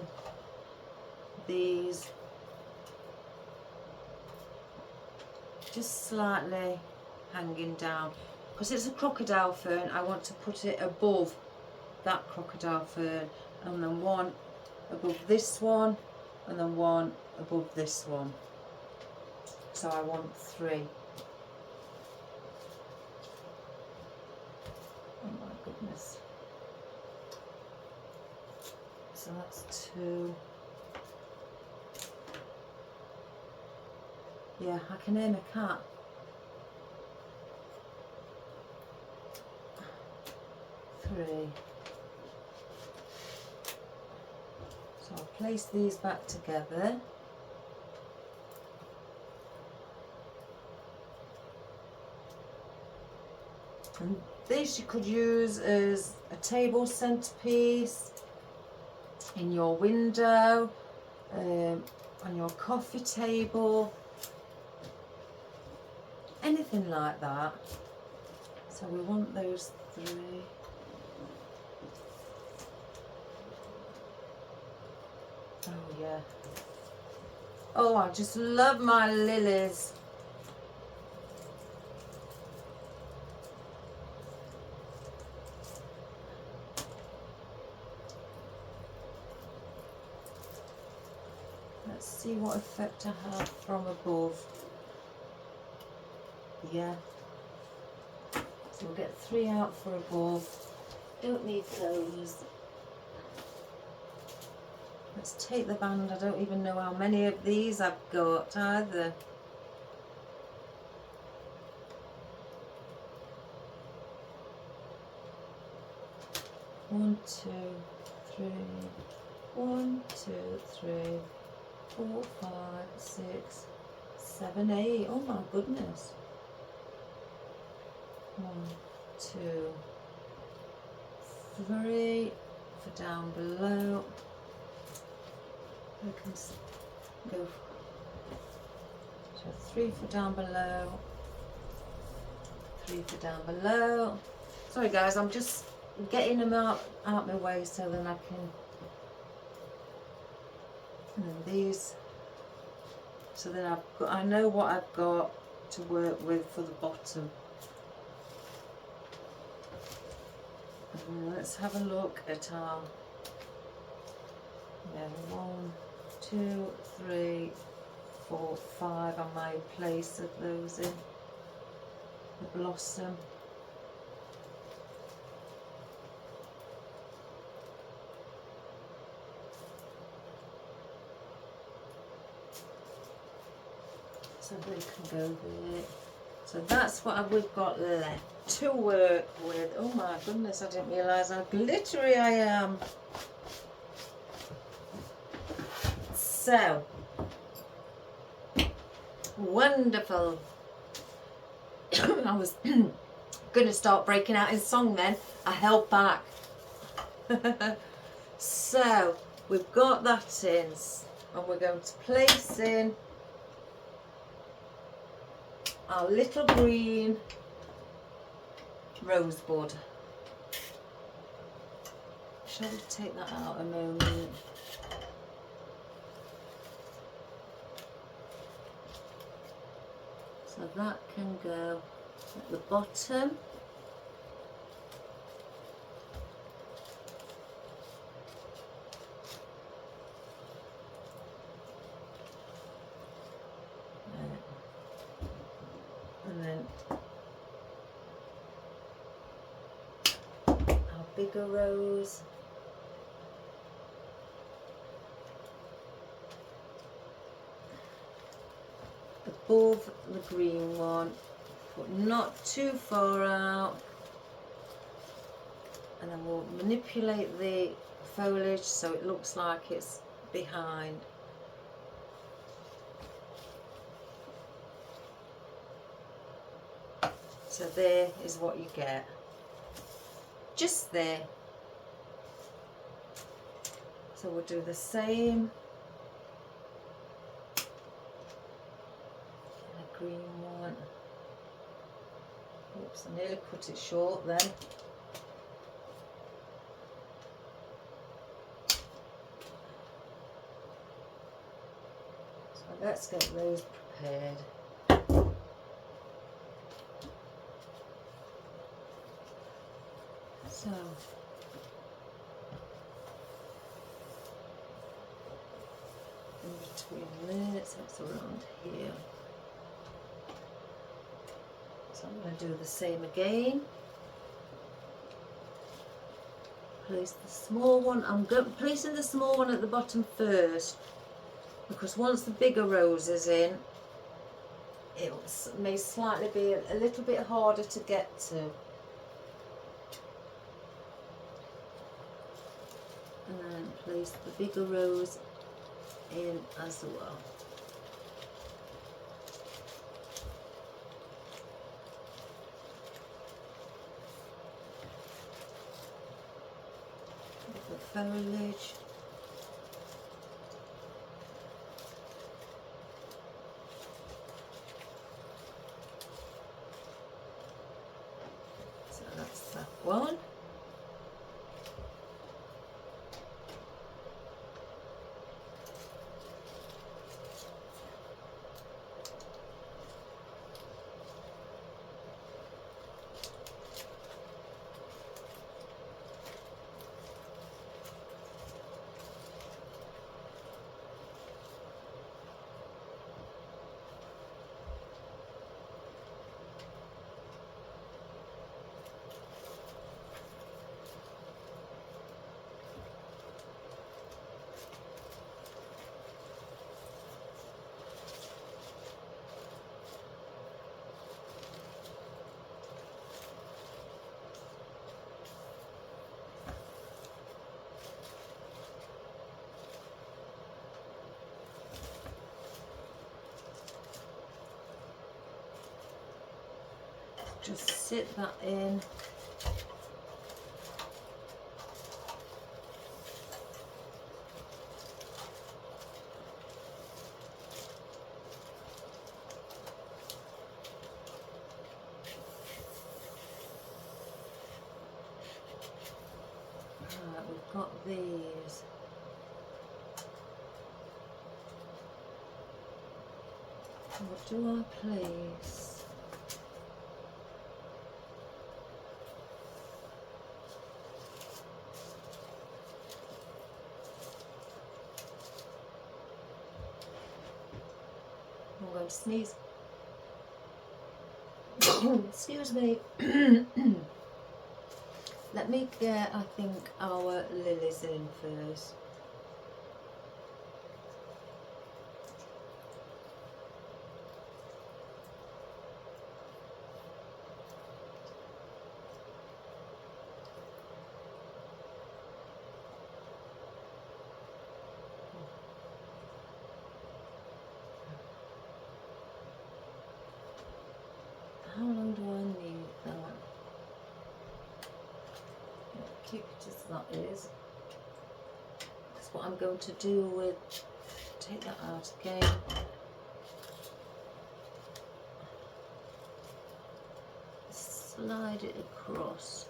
these just slightly hanging down, because it's a crocodile fern. I want to put it above that crocodile fern, and then one above this one, and then one above this one. So I want 3. Oh my goodness. So that's 2. Yeah, I can aim a cat. 3. So I'll place these back together. And this you could use as a table centerpiece, in your window, on your coffee table, anything like that. So we want those 3. Oh yeah. Oh, I just love my lilies. Let's see what effect I have from above. Yeah. So we'll get 3 out for above. Don't need those. Let's take the band. I don't even know how many of these I've got either. One, 2, 3. 1, 2, 3, 4, 5, 6, 7, 8. Oh my goodness. 1, 2, 3 for down below. We can go so 3 for down below, 3 for down below. Sorry guys, I'm just getting them out my way so then I can. And then these, so then I know what I've got to work with for the bottom. And let's have a look at our 1, 2, 3, 4, 5. I made place of those in the blossom. So they can go there. So that's what we've got left to work with. Oh my goodness, I didn't realise how glittery I am. So, wonderful. I was going to start breaking out in song then. I held back. So, we've got that in, and we're going to place in our little green rosebud. Shall we take that out a moment? So that can go at the bottom. And then our bigger rose. Above the green one, but not too far out, and then we'll manipulate the foliage so it looks like it's behind. So there is what you get. Just there. So we'll do the same. A green one. Oops, I nearly cut it short then. So let's get those prepared. So in between there, so it's around here. So I'm going to do the same again. Place the small one. I'm placing the small one at the bottom first, because once the bigger rose is in, it may slightly be a little bit harder to get to. And then place the bigger rose in as well. The foliage. So that's that one. Just sit that in. Right, we've got these. What do I place? I'm going to sneeze. Excuse me. Let me get, I think, our lilies in first. How long do I need that? Keep it as that is. That's what I'm going to do with, take that out again. Slide it across.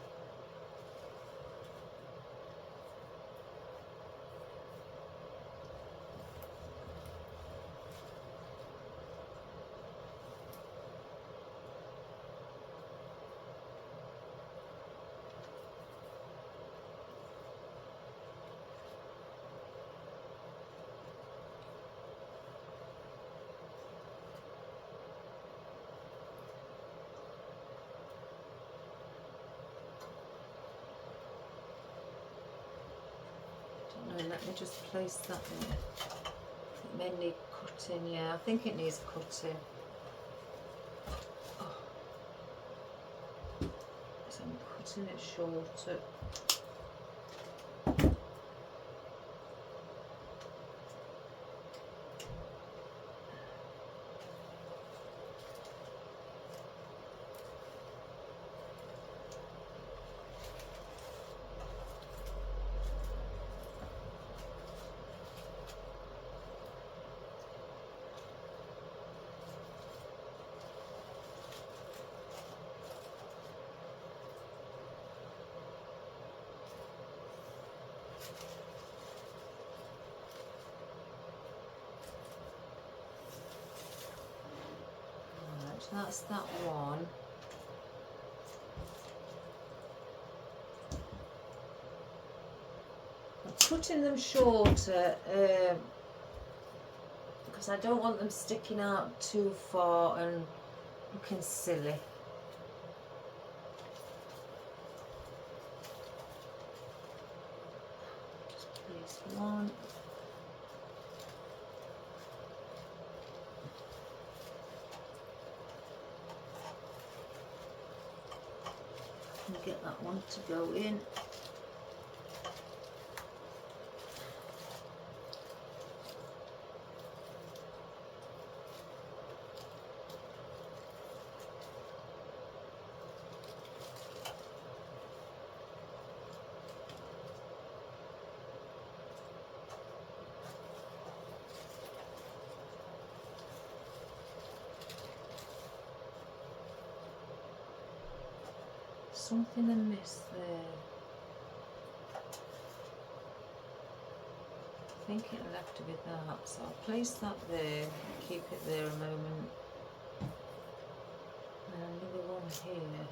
Let me just place that in. It may need cutting, yeah, I think it needs cutting. Oh. So I'm cutting it shorter. that's that one. I'm cutting them shorter because I don't want them sticking out too far and looking silly. Just place one. And get that one to go in. Something amiss there. I think it'll have to be that, so I'll place that there, keep it there a moment. And another one here.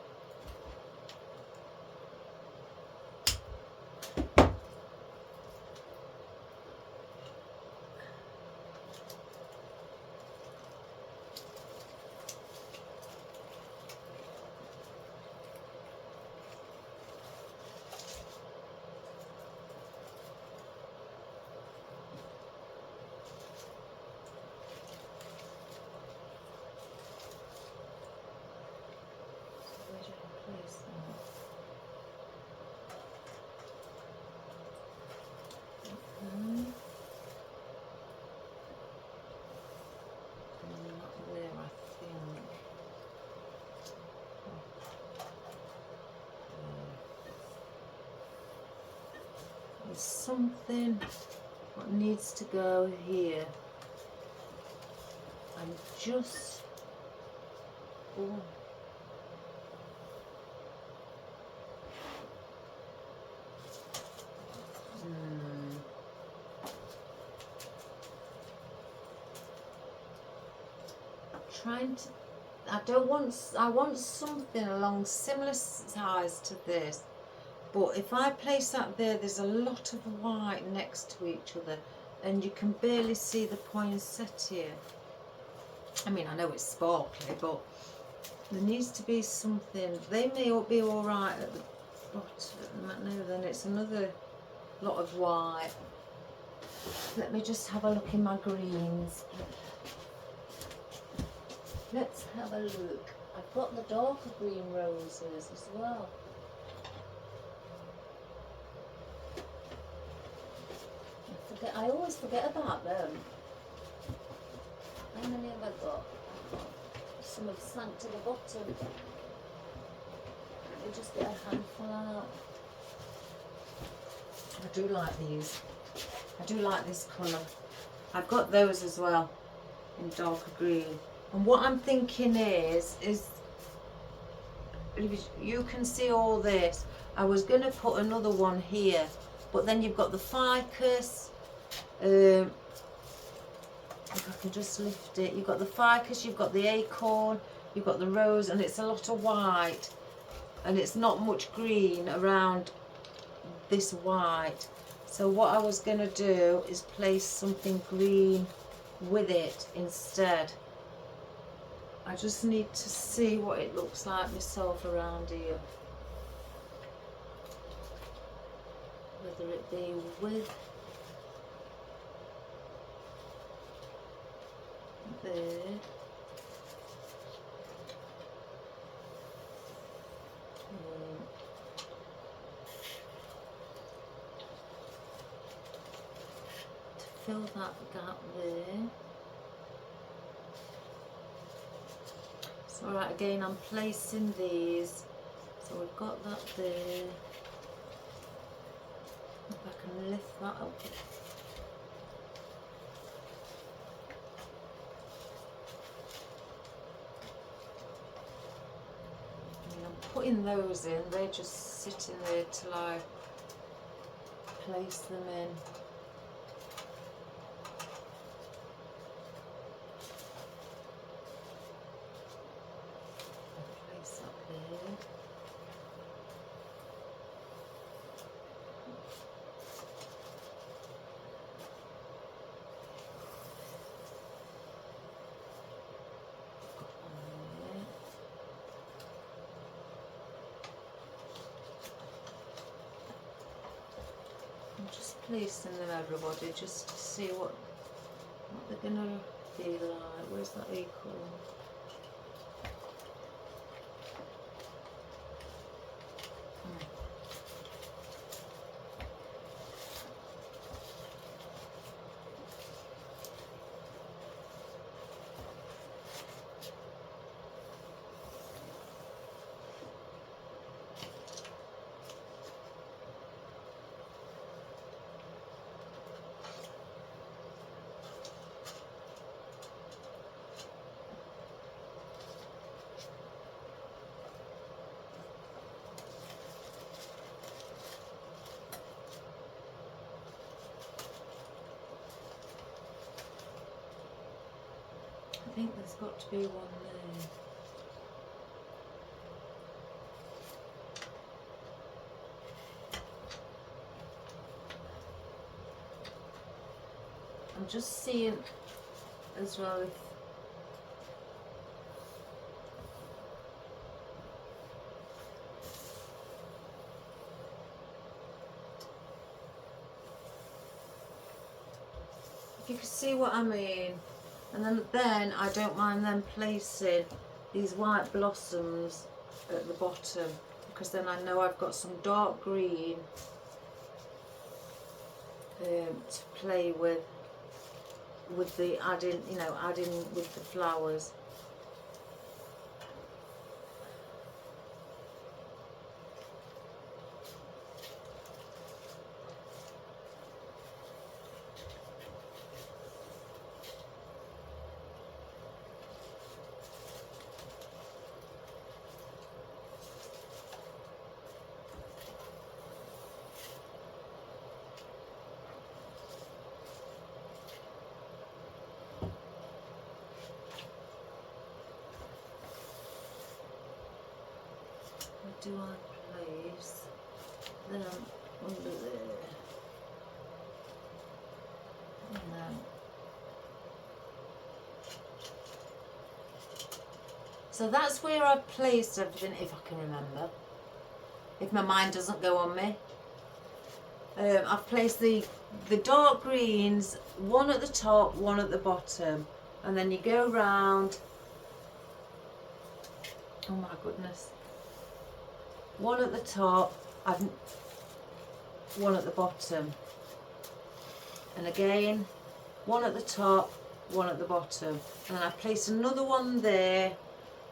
There's something that needs to go here. And just trying to, I want something along similar size to this, but if I place that there, there's a lot of white next to each other and you can barely see the poinsettia. I mean, I know it's sparkly, but there needs to be something. They may be all right at the bottom. No, then it's another lot of white. Let me just have a look in my greens. Let's have a look. I've got the darker green roses as well. I always forget about them. How many have I got? Some have sunk to the bottom. Let me just get a handful out. I do like these. I do like this colour. I've got those as well in darker green. And what I'm thinking is you can see all this. I was going to put another one here, but then you've got the ficus. If I can just lift it, you've got the ficus, you've got the acorn, you've got the rose, and it's a lot of white, and it's not much green around this white. So what I was going to do is place something green with it instead. I just need to see what it looks like myself around here, whether it be with there. To fill that gap there. So alright, again I'm placing these. So we've got that there. If I can lift that up. Putting those in, they're just sitting there till I place them in. placing them, everybody, just to see what they're going to be like. Where's that equal? I think there's got to be one there. I'm just seeing as well if you can see what I mean. And then I don't mind them placing these white blossoms at the bottom, because then I know I've got some dark green to play with the adding with the flowers. Do I place them under there? And then, so that's where I've placed everything, if I can remember, if my mind doesn't go on me. I've placed the dark greens, one at the top, one at the bottom, and then you go round. Oh my goodness. One at the top, one at the bottom, and again one at the top, one at the bottom, and then I place another one there.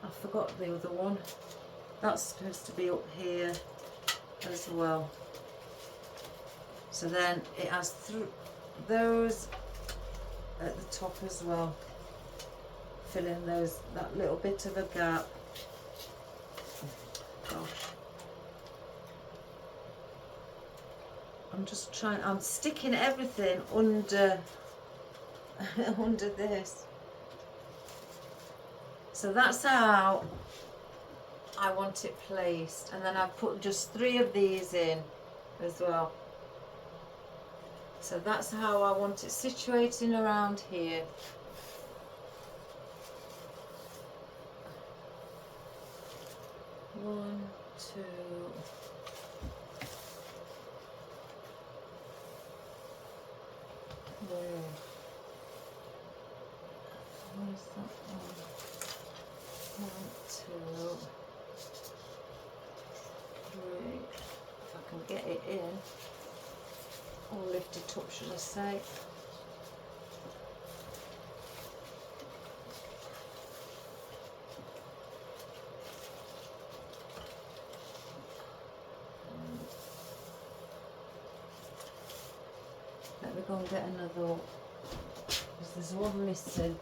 I forgot the other one. That's supposed to be up here as well. So then it has those at the top as well, filling that little bit of a gap. Gosh. I'm sticking everything under under this. So that's how I want it placed, and then I've put just 3 of these in as well. So that's how I want it situating around here. One, two. Where's that one? 1, 2, 3. If I can get it in, or lift it up, should I say? Let me go and get another, because there's one missing.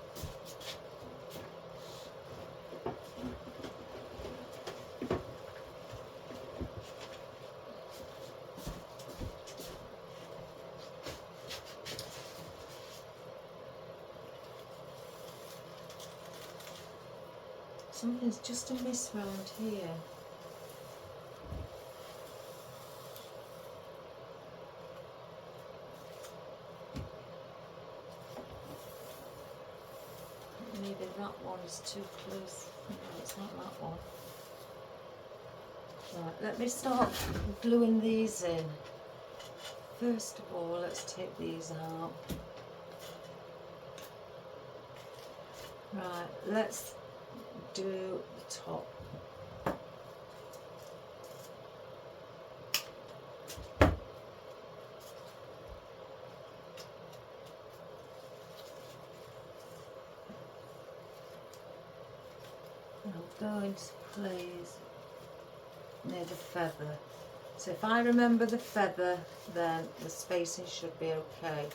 Something's just amiss round here. Maybe that one is too close. No, it's not that one. Right, let me start gluing these in. first of all, let's take these out. Right, let's do the top. I'm going to place near the feather. So if I remember the feather, then the spacing should be okay.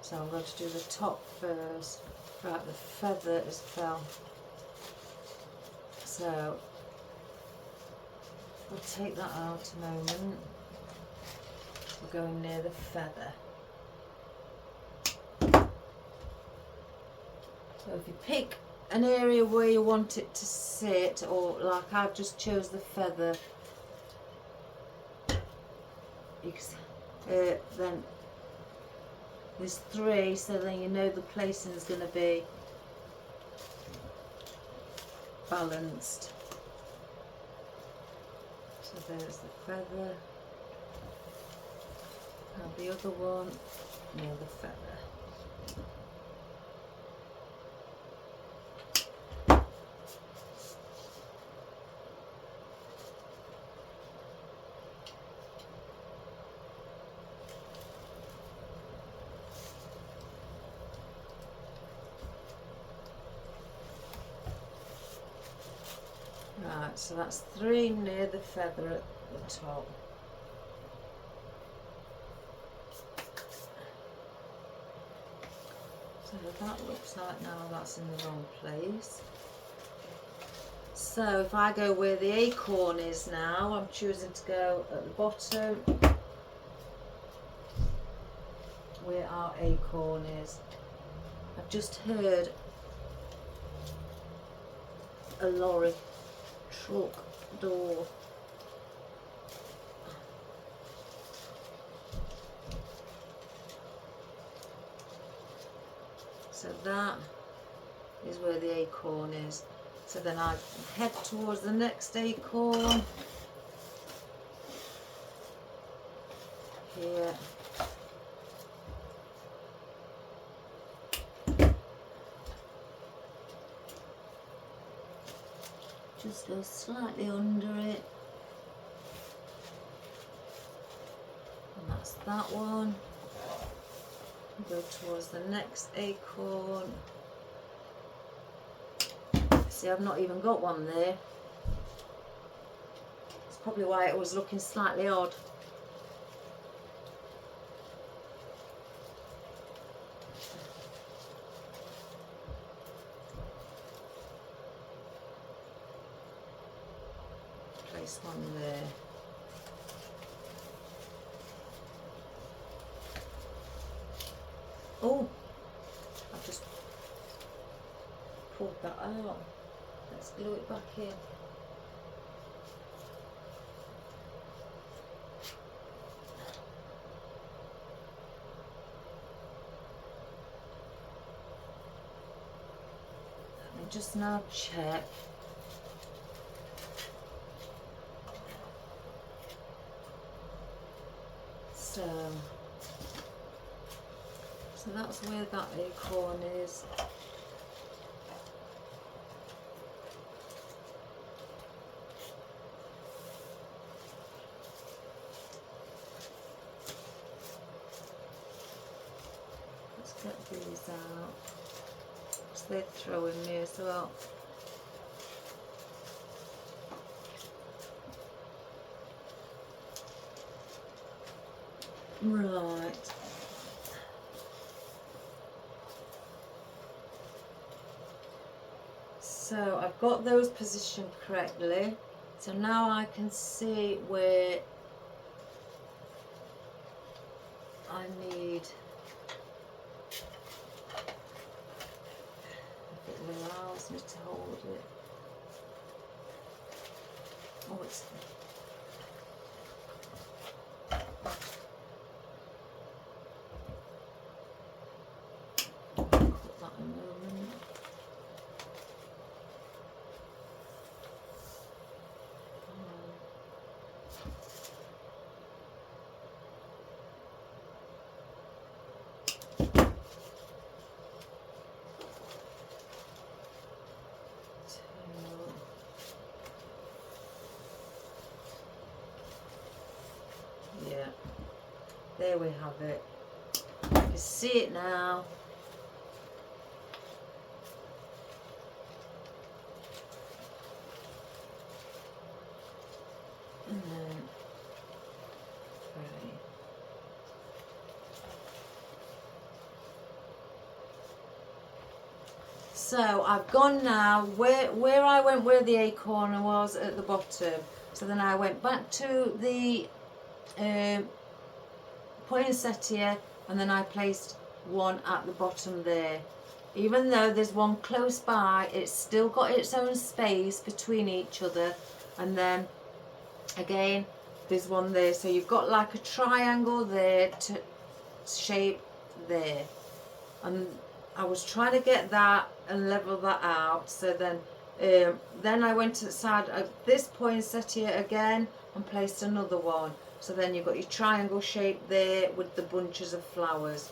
So I'm going to do the top first. Right, the feather is fell. So we'll take that out a moment. We're going near the feather. So if you pick an area where you want it to sit, or like I've just chose the feather, then there's 3, so then you know the placing is going to be balanced. So there's the feather, and the other one near the feather. Right, so that's 3 near the feather at the top. So that looks like now that's in the wrong place. So if I go where the acorn is now, I'm choosing to go at the bottom where our acorn is. I've just heard a lorry truck door. So that is where the acorn is. So then I head towards the next acorn. Here. Just go slightly under it. And that's that one. Go towards the next acorn. See, I've not even got one there. It's probably why it was looking slightly odd. Place one there. Oh, I've just pulled that out. Let's glue it back in. Let me just now check. So that's where that acorn is. Let's get these out, because they're throwing me as well. Right. So I've got those positioned correctly. So now I can see where I need, if it allows me to hold it. Oh, it's cut that a moment. Yeah, there we have it. You can see it now. And then 3. So I've gone now where I went, where the acorn was at the bottom. So then I went back to the poinsettia, and then I placed one at the bottom there. Even though there's one close by, it's still got its own space between each other. And then again, there's one there. So you've got like a triangle there to shape there. And I was trying to get that and level that out. So then I went inside this poinsettia again and placed another one. So then you've got your triangle shape there with the bunches of flowers.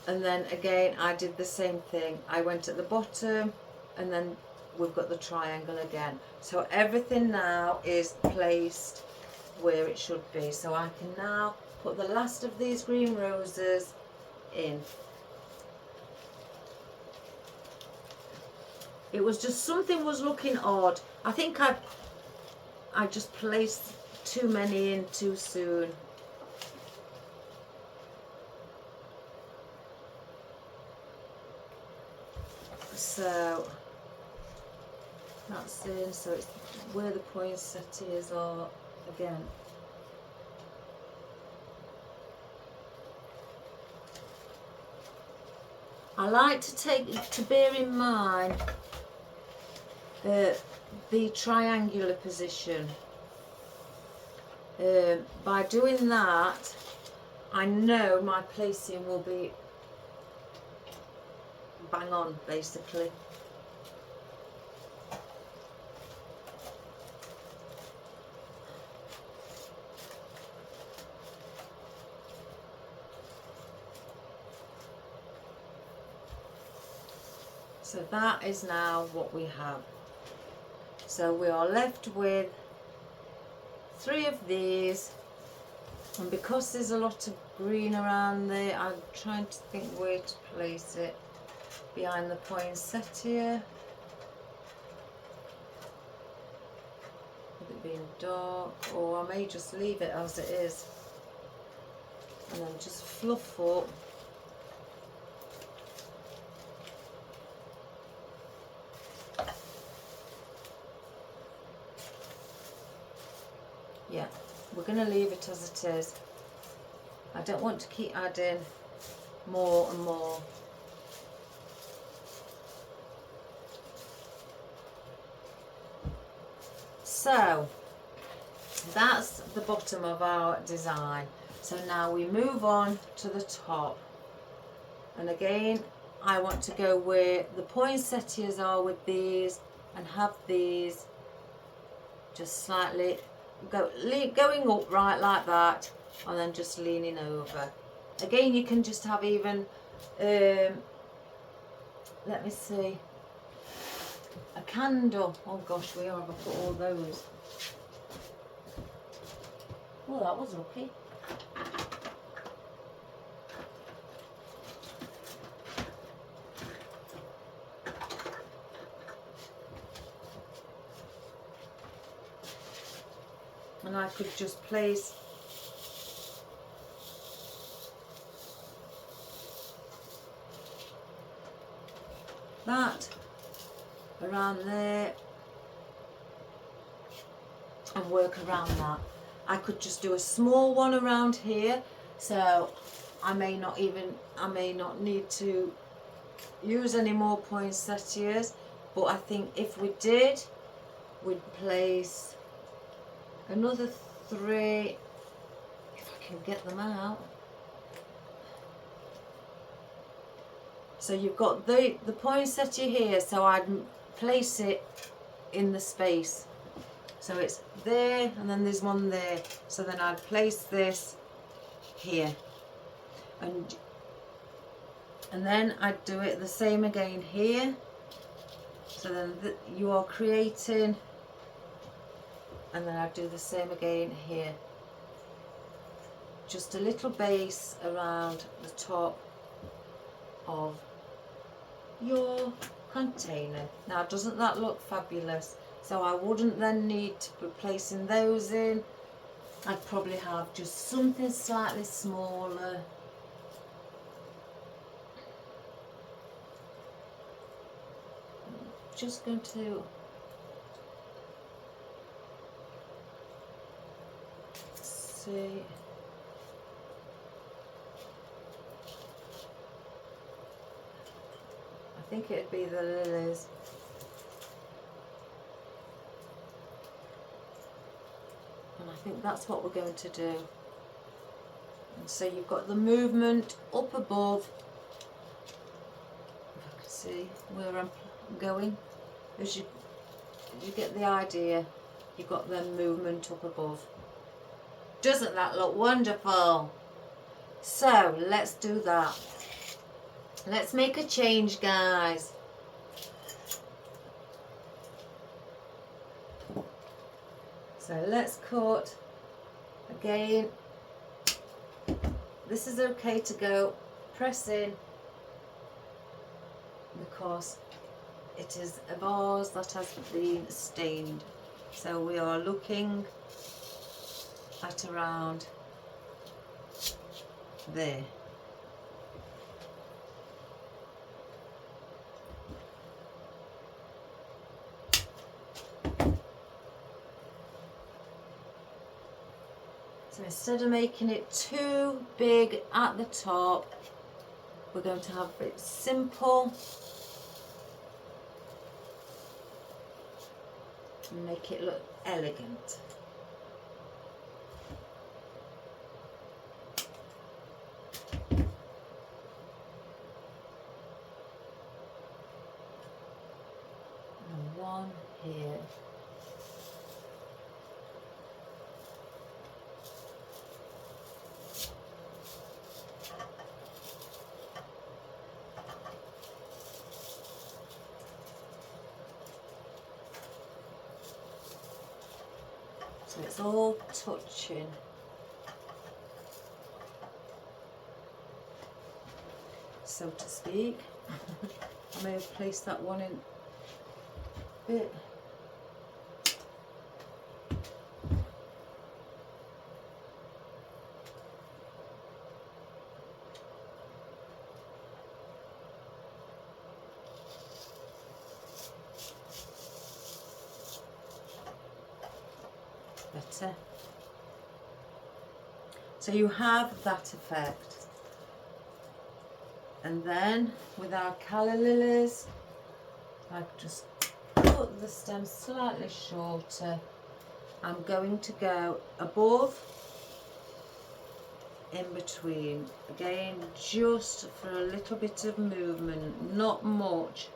And then again I did the same thing. I went at the bottom, and then we've got the triangle again. So everything now is placed where it should be. So I can now put the last of these green roses in. It was just something was looking odd. I think I just placed too many in too soon. So that's in, so it's where the poinsettias are again. I like to bear in mind the triangular position. By doing that, I know my placing will be bang on, basically. So that is now what we have. So we are left with 3 of these, and because there's a lot of green around there, I'm trying to think where to place it. Behind the poinsettia, with it being dark, or I may just leave it as it is and then just fluff up. Yeah, we're going to leave it as it is. I don't want to keep adding more and more. So that's the bottom of our design. So now we move on to the top, and again I want to go where the poinsettias are with these, and have these just slightly going upright like that, and then just leaning over. Again, you can just have even let me see, a candle. Oh gosh, where have I put all those? Oh, that was lucky. And I could just place that around there and work around that. I could just do a small one around here, so I may not need to use any more poinsettias, but I think if we did, we'd place another 3, if I can get them out. So you've got the poinsettia here, so I'd place it in the space. So it's there, and then there's one there. So then I'd place this here. And And then I'd do it the same again here. So then you are creating, and then I'd do the same again here. Just a little base around the top of your container. Now, doesn't that look fabulous? So I wouldn't then need to be placing those in. I'd probably have just something slightly smaller. Just going to see. I think it'd be the lilies. And I think that's what we're going to do. And so you've got the movement up above. If I can see where I'm going. As you get the idea, you've got the movement up above. Doesn't that look wonderful? So let's do that. Let's make a change, guys. So let's cut again. This is okay to go press in because it is a vase that has been stained. So we are looking at around there. So instead of making it too big at the top, we're going to have it simple and make it look elegant. And one here. So it's all touching. So to speak. I may have placed that one in a bit. Better. So you have that effect. And then with our calla lilies, I just cut the stem slightly shorter. I'm going to go above, in between, again just for a little bit of movement, not much.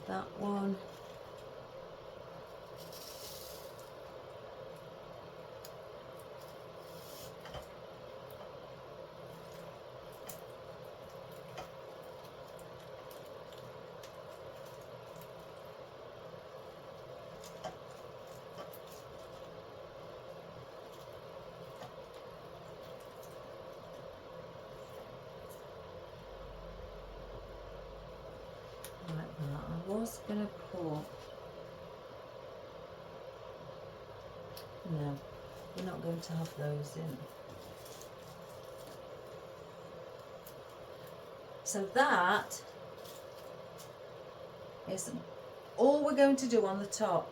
That one. I was going to pour. No, we're not going to have those in. So that is all we're going to do on the top.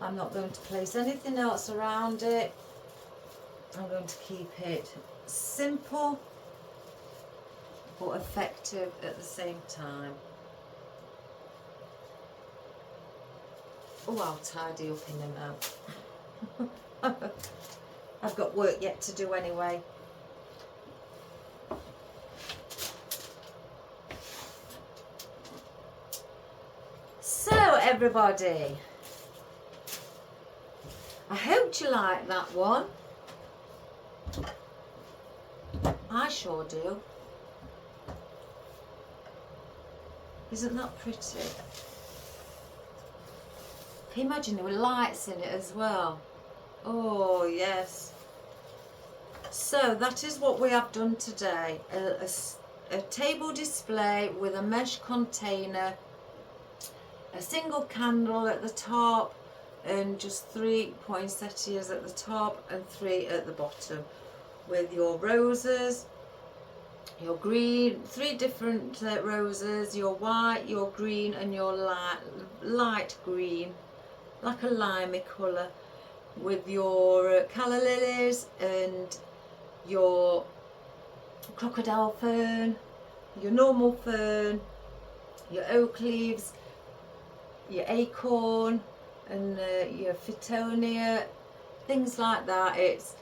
I'm not going to place anything else around it. I'm going to keep it simple but effective at the same time. Oh, I'll tidy up in a minute. I've got work yet to do anyway. So everybody, I hope you like that one. I sure do. Isn't that pretty? Can you imagine there were lights in it as well? Oh yes. So that is what we have done today. A table display with a mesh container, a single candle at the top, and just 3 poinsettias at the top and 3 at the bottom, with your roses, your green, 3 different roses, your white, your green, and your light green, like a limey colour, with your calla lilies and your crocodile fern, your normal fern, your oak leaves, your acorn, and your fittonia, things like that. It's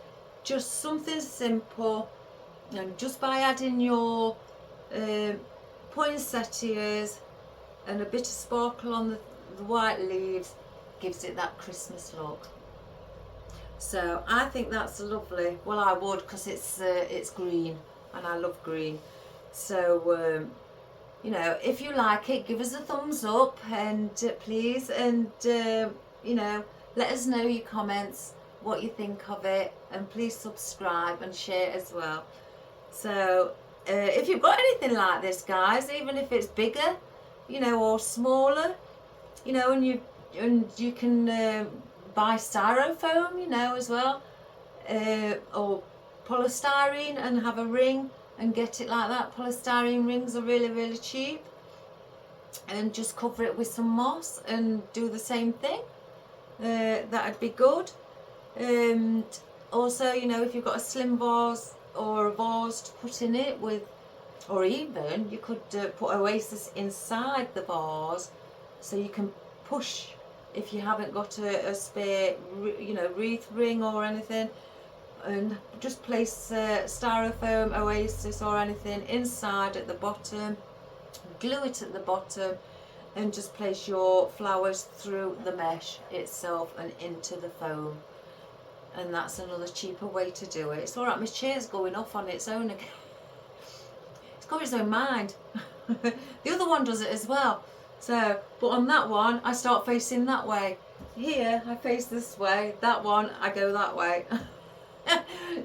just something simple, and just by adding your poinsettias and a bit of sparkle on the white leaves gives it that Christmas look. So I think that's lovely. Well, I would, because it's green and I love green. So you know, if you like it, give us a thumbs up, and please, and you know, let us know your comments, what you think of it, and please subscribe and share as well. So if you've got anything like this, guys, even if it's bigger, you know, or smaller, you know, and you can buy styrofoam, you know, as well, or polystyrene, and have a ring and get it like that. Polystyrene rings are really, really cheap, and just cover it with some moss and do the same thing. That'd be good. And also, you know, if you've got a slim vase or a vase to put in it with, or even you could put Oasis inside the vase, so you can push, if you haven't got a spare, you know, wreath ring or anything, and just place styrofoam, Oasis or anything inside at the bottom, glue it at the bottom, and just place your flowers through the mesh itself and into the foam. And that's another cheaper way to do it. It's alright, my chair's going off on its own again. It's got its own mind. The other one does it as well. So, but on that one, I start facing that way. Here, I face this way. That one, I go that way.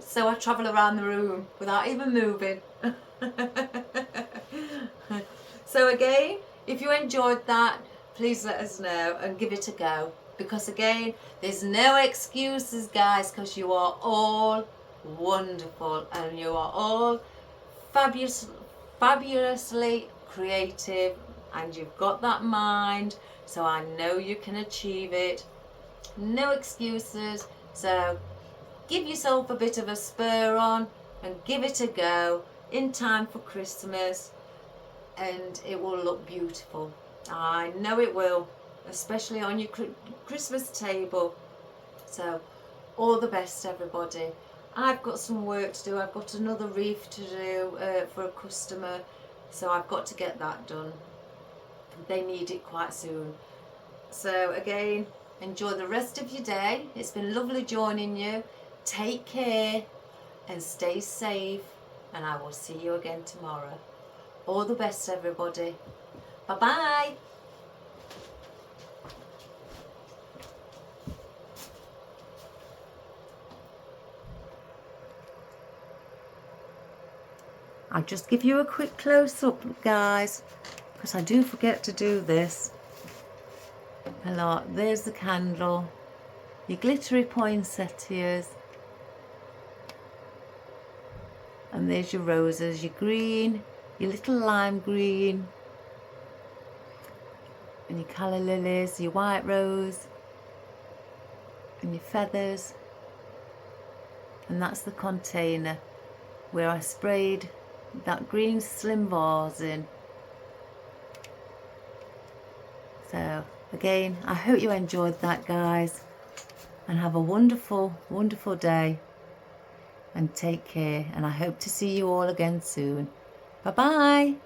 So I travel around the room without even moving. So again, if you enjoyed that, please let us know and give it a go. Because again, there's no excuses, guys, because you are all wonderful and you are all fabulously creative, and you've got that mind, so I know you can achieve it. No excuses. So give yourself a bit of a spur on and give it a go in time for Christmas, and it will look beautiful. I know it will, especially on your Christmas table. So all the best, everybody. I've got some work to do. I've got another wreath to do for a customer, so I've got to get that done. They need it quite soon. So again, enjoy the rest of your day. It's been lovely joining you. Take care and stay safe, and I will see you again tomorrow. All the best, everybody. Bye bye. I'll just give you a quick close-up, guys, because I do forget to do this a lot. There's the candle, your glittery poinsettias, and there's your roses, your green, your little lime green, and your calla lilies, your white rose, and your feathers. And that's the container where I sprayed that green slim vase in. So again, I hope you enjoyed that, guys, and have a wonderful, wonderful day, and take care, and I hope to see you all again soon. Bye bye.